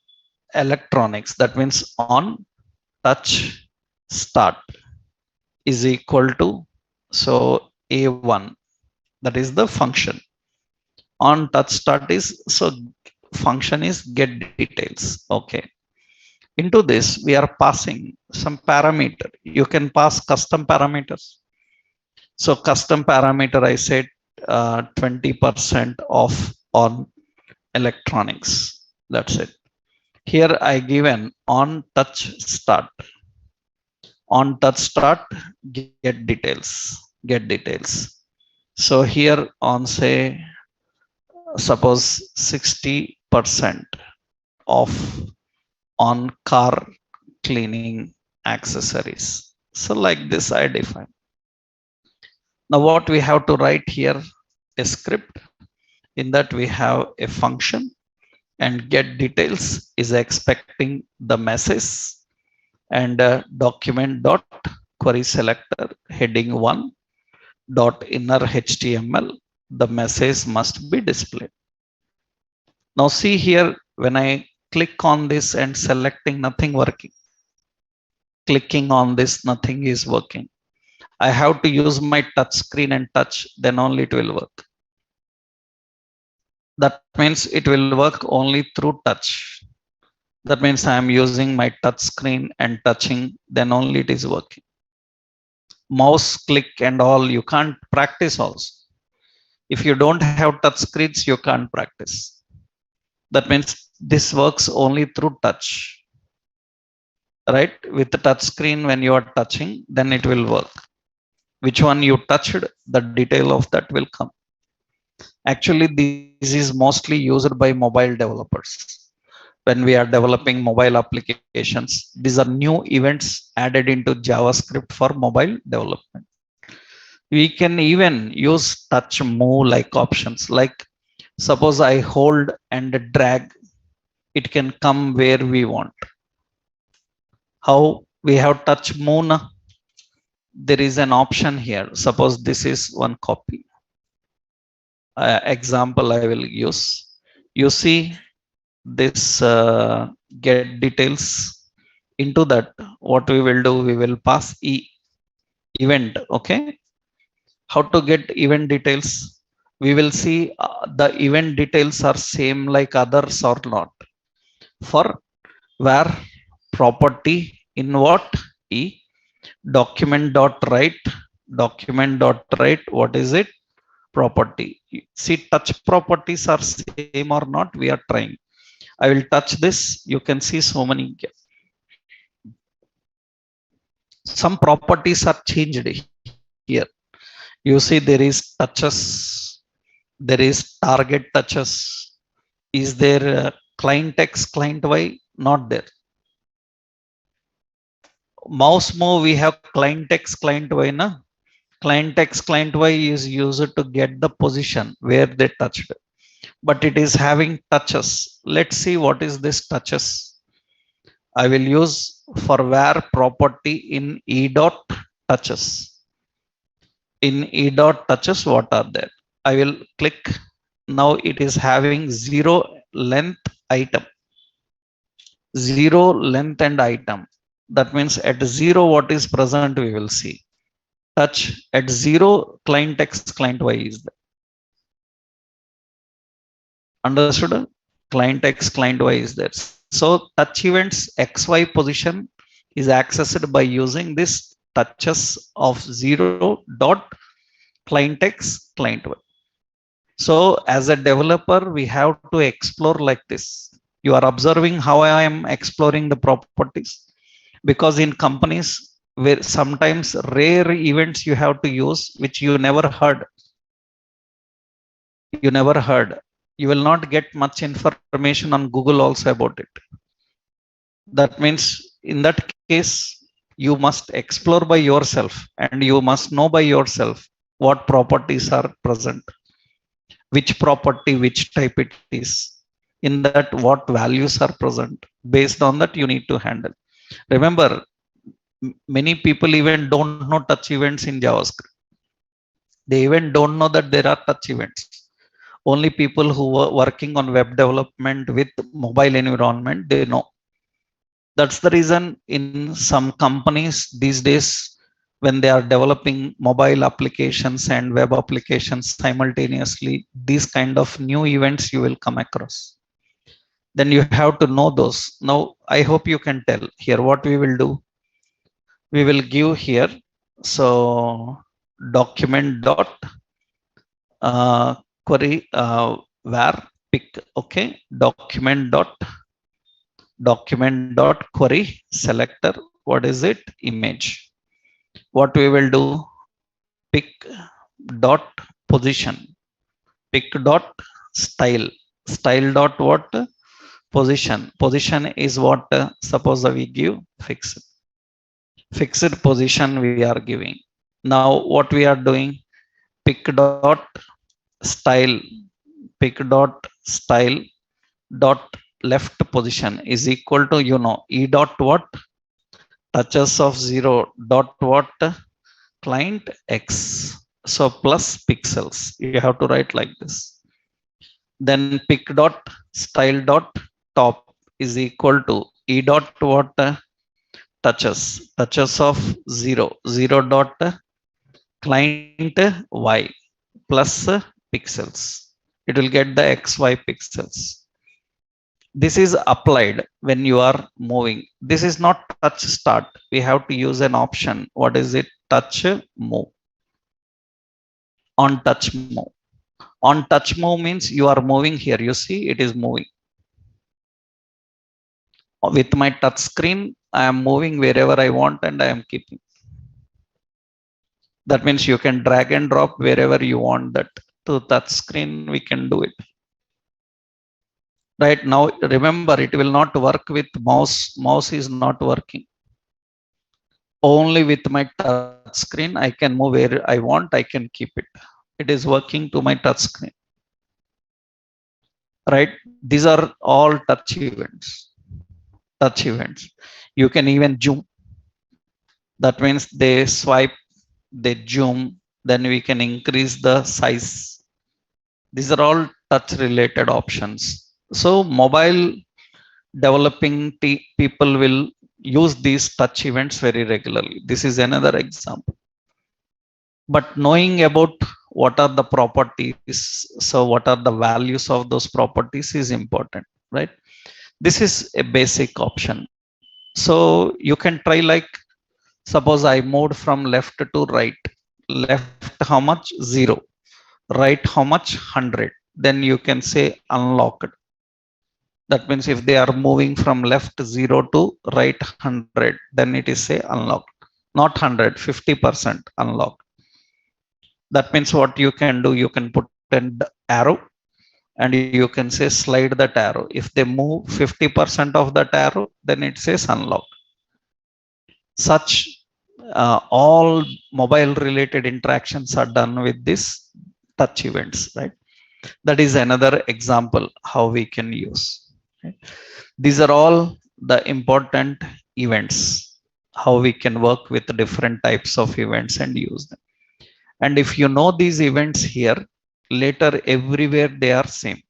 electronics, that means on touch start is equal to, so A1, that is the function. On touch start is, so function is get details. Okay. Into this we are passing some parameter. You can pass custom parameters. So custom parameter, I said 20% off on electronics. That's it. Here I given on touch start. On touch start, get details. So here on say, suppose 60% off on car cleaning accessories. So like this I define. Now what we have to write here, a script. In that we have a function, and get details is expecting the message, and document dot query selector heading 1 dot inner HTML, the message must be displayed. Now see here, when I click on this and selecting, nothing working. Clicking on this, nothing is working. I have to use my touch screen and touch, then only it will work. That means it will work only through touch. That means I am using my touch screen and touching, then only it is working. Mouse click and all, you can't practice also. If you don't have touch screens, you can't practice. That means this works only through touch. Right? With the touch screen, when you are touching, then it will work. Which one you touched, the detail of that will come. Actually, this is mostly used by mobile developers. When we are developing mobile applications, these are new events added into JavaScript for mobile development. We can even use touch move like options, like Suppose I hold and drag, it can come where we want. How we have touch moon? There is an option here. Suppose this is one copy. Example I will use. You see this get details. Into that, what we will do, we will pass event. Okay. How to get event details? We will see the event details are same like others or not. For where property in what? E document dot write, what is it? Property. See, touch properties are same or not, we are trying. I will touch this, you can see so many. Some properties are changed here. You see there is touches, there is target touches. Is there client X, client Y? Not there. Mouse move, we have client X, client Y. Na? Client X, client Y is used to get the position where they touched, but it is having touches. Let's see what is this touches. I will use for where property in E dot touches. In E dot touches, what are there? I will click. Now it is having zero length item, zero length and item. That means at zero, what is present, we will see. Touch at zero, client X, client Y is there. Understood? Client X, client Y is there. So touch events XY position is accessed by using this touches of zero dot client X, client Y. So as a developer, we have to explore like this. You are observing how I am exploring the properties, because in companies where sometimes rare events you have to use, which you never heard. You never heard. You will not get much information on Google also about it. That means in that case, you must explore by yourself and you must know by yourself what properties are present, which property, which type it is, in that what values are present. Based on that, you need to handle. Remember, many people even don't know touch events in JavaScript. They even don't know that there are touch events. Only people who were working on web development with mobile environment, they know. That's the reason in some companies these days, when they are developing mobile applications and web applications simultaneously, these kind of new events you will come across. Then you have to know those. Now, I hope you can tell here what we will do. We will give here. So document dot query where pick. Okay. Document dot query selector. What is it? Image. What we will do? Pick dot position. Pick dot style. Style dot what? Position. Position is what? Suppose we give fixed. Fixed position we are giving. Now what we are doing? Pick dot style. Pick dot style dot left position is equal to, e dot what? Touches of zero dot what? Client X. So plus pixels. You have to write like this. Then pick dot style dot top is equal to e dot what? Touches of zero dot client Y plus pixels. It will get the XY pixels. This is applied when you are moving. This is not touch start. We have to use an option. What is it? Touch move. On touch move. On touch move means you are moving here. You see it is moving. With my touch screen, I am moving wherever I want and I am keeping. That means you can drag and drop wherever you want that. To touch screen, we can do it. Right now, remember, it will not work with mouse. Mouse is not working. Only with my touch screen, I can move where I want. I can keep it. It is working to my touch screen. right? These are all touch events. Touch events. You can even zoom. That means they swipe, they zoom, then we can increase the size. These are all touch related options. So mobile developing people will use these touch events very regularly. This is another example. But knowing about what are the properties, so what are the values of those properties is important, right? This is a basic option. So you can try like, suppose I moved from left to right. Left how much? 0. Right how much? 100. Then you can say unlocked. That means if they are moving from left 0 to right 100, then it is say unlocked. Not 100, 50% unlocked. That means what you can do, you can put an arrow and you can say slide that arrow. If they move 50% of that arrow, then it says unlocked. Such all mobile related interactions are done with this touch events, right? That is another example how we can use, right? These are all the important events, how we can work with different types of events and use them. And if you know these events here, later everywhere they are same.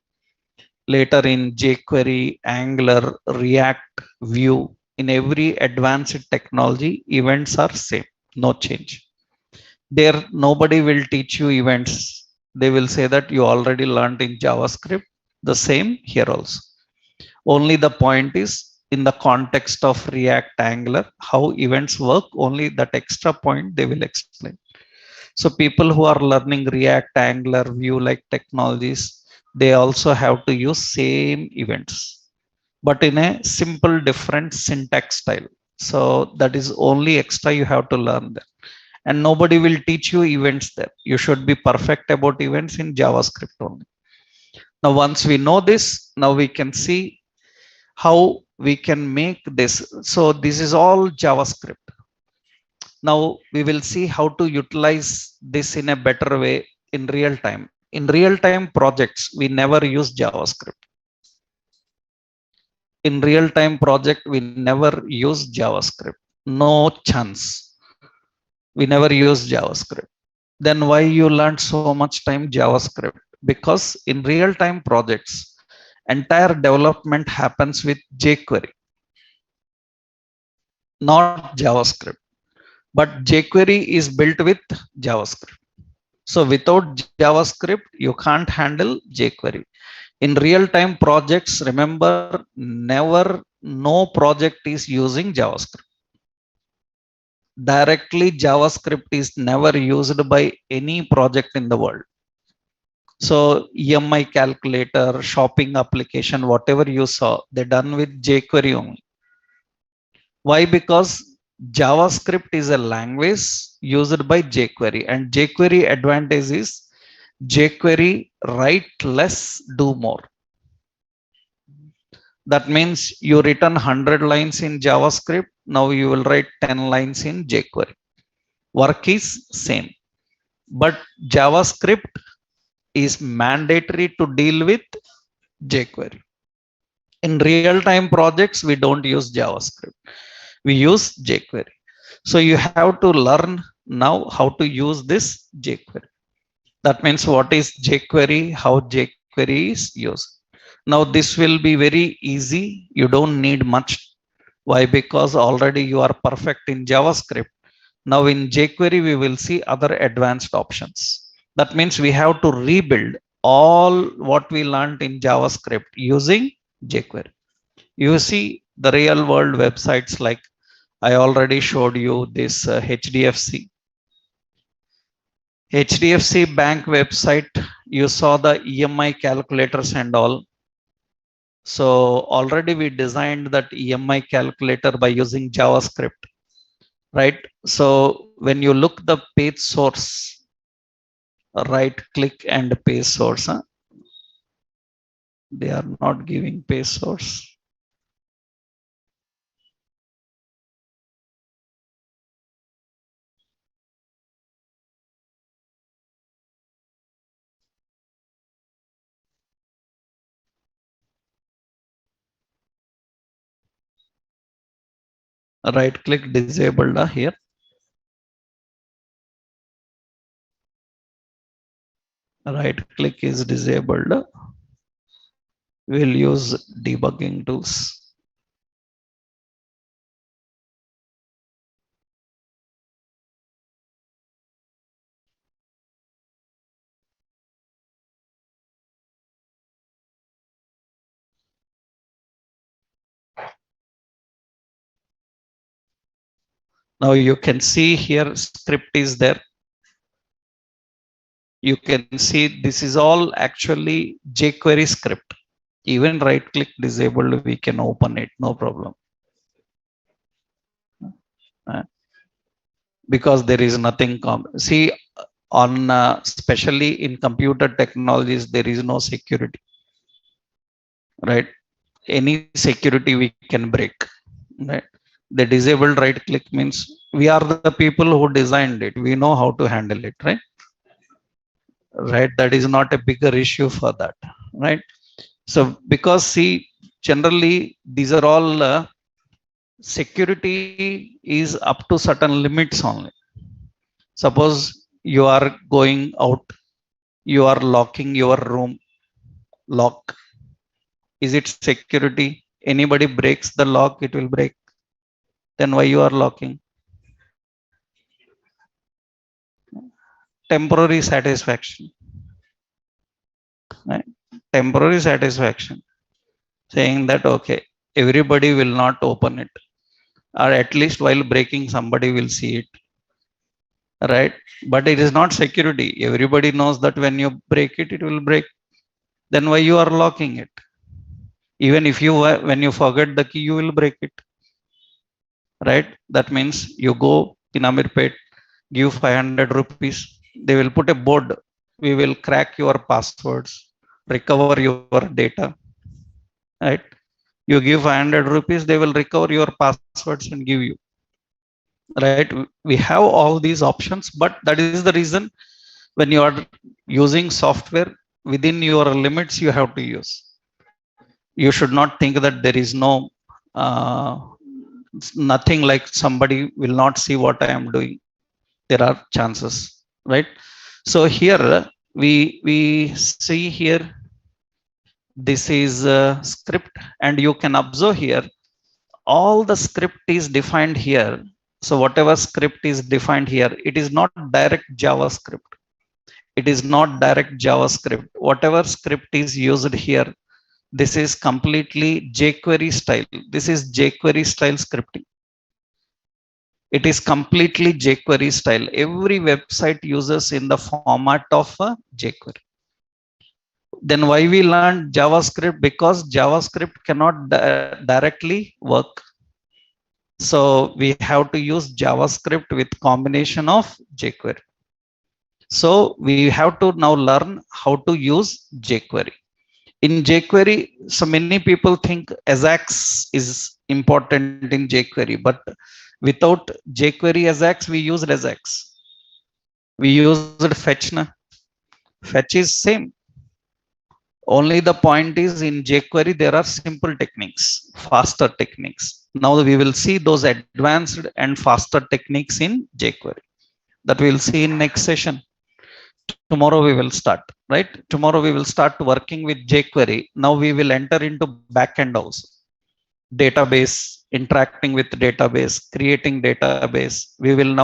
Later in jQuery, Angular, React, Vue, in every advanced technology, events are same, no change. There nobody will teach you events. They will say that you already learned in JavaScript. The same here also. Only the point is, in the context of React, Angular, how events work, only that extra point they will explain. So people who are learning React, Angular, Vue like technologies, they also have to use same events, but in a simple different syntax style. So that is only extra you have to learn there. And nobody will teach you events there. You should be perfect about events in JavaScript only. Now once we know this, now we can see how we can make this. So this is all JavaScript. Now we will see how to utilize this in a better way in real time. In real time projects, we never use JavaScript. In real time project, we never use JavaScript. No chance. We never use JavaScript. Then why you learned so much time JavaScript? Because in real time projects, entire development happens with jQuery, not JavaScript. But jQuery is built with JavaScript. So without JavaScript, you can't handle jQuery. In real time projects, remember, never, no project is using JavaScript. Directly, JavaScript is never used by any project in the world. So EMI calculator, shopping application, whatever you saw, they're done with jQuery only. Why? Because JavaScript is a language used by jQuery, and jQuery advantage is jQuery write less, do more. That means you written 100 lines in JavaScript, now you will write 10 lines in jQuery. Work is same, but JavaScript is mandatory to deal with jQuery. In real time projects, we don't use JavaScript, we use jQuery. So you have to learn now how to use this jQuery. That means what is jQuery, how jQuery is used. Now this will be very easy, you don't need much. Why? Because already you are perfect in JavaScript. Now in jQuery we will see other advanced options. That means we have to rebuild all what we learned in JavaScript using jQuery. You see the real world websites, like I already showed you this HDFC Bank website. You saw the EMI calculators and all. So already we designed that EMI calculator by using JavaScript, right? So when you look the page source, right click and page source, huh? They are not giving page source. right click disabled here. Right click is disabled. We'll use debugging tools. Now you can see here script is there. You can see this is all actually jQuery script. Even right click disabled, we can open it, no problem. Because there is nothing see on especially in computer technologies, there is no security, right? Any security we can break, right? The disabled right click means we are the people who designed it. We know how to handle it, right? Right. That is not a bigger issue for that, right? So because see, generally these are all security is up to certain limits only. Suppose you are going out, you are locking your room lock. Is it security? Anybody breaks the lock, it will break. Then why you are locking? Temporary satisfaction, right? Temporary satisfaction, saying that okay, everybody will not open it, or at least while breaking, somebody will see it, right? But it is not security. Everybody knows that when you break it, it will break. Then why you are locking it? Even if you when you forget the key, you will break it, right? That means you go in Amirpet, give 500 rupees. They will put a board. We will crack your passwords, recover your data, right? You give 500 rupees, they will recover your passwords and give you, right? We have all these options, but that is the reason when you are using software within your limits, you have to use. You should not think that there is no uh, nothing like somebody will not see what I am doing. There are chances, right? So here we see here this is a script, and you can observe here all the script is defined here. So whatever script is defined here, it is not direct JavaScript. It is not direct JavaScript. Whatever script is used here, this is completely jQuery style. This is jQuery style scripting. It is completely jQuery style. Every website uses in the format of jQuery. Then why we learned JavaScript? Because JavaScript cannot directly work. So we have to use JavaScript with combination of jQuery. So we have to now learn how to use jQuery. In jQuery, so many people think Ajax is important in jQuery, but without jQuery Ajax, we used Ajax. We used fetch. Fetch is same. Only the point is in jQuery, there are simple techniques, faster techniques. Now we will see those advanced and faster techniques in jQuery that we will see in next session. Tomorrow we will start, right? Tomorrow we will start working with jQuery. Now we will enter into backend also. Database, interacting with database, creating database. We will now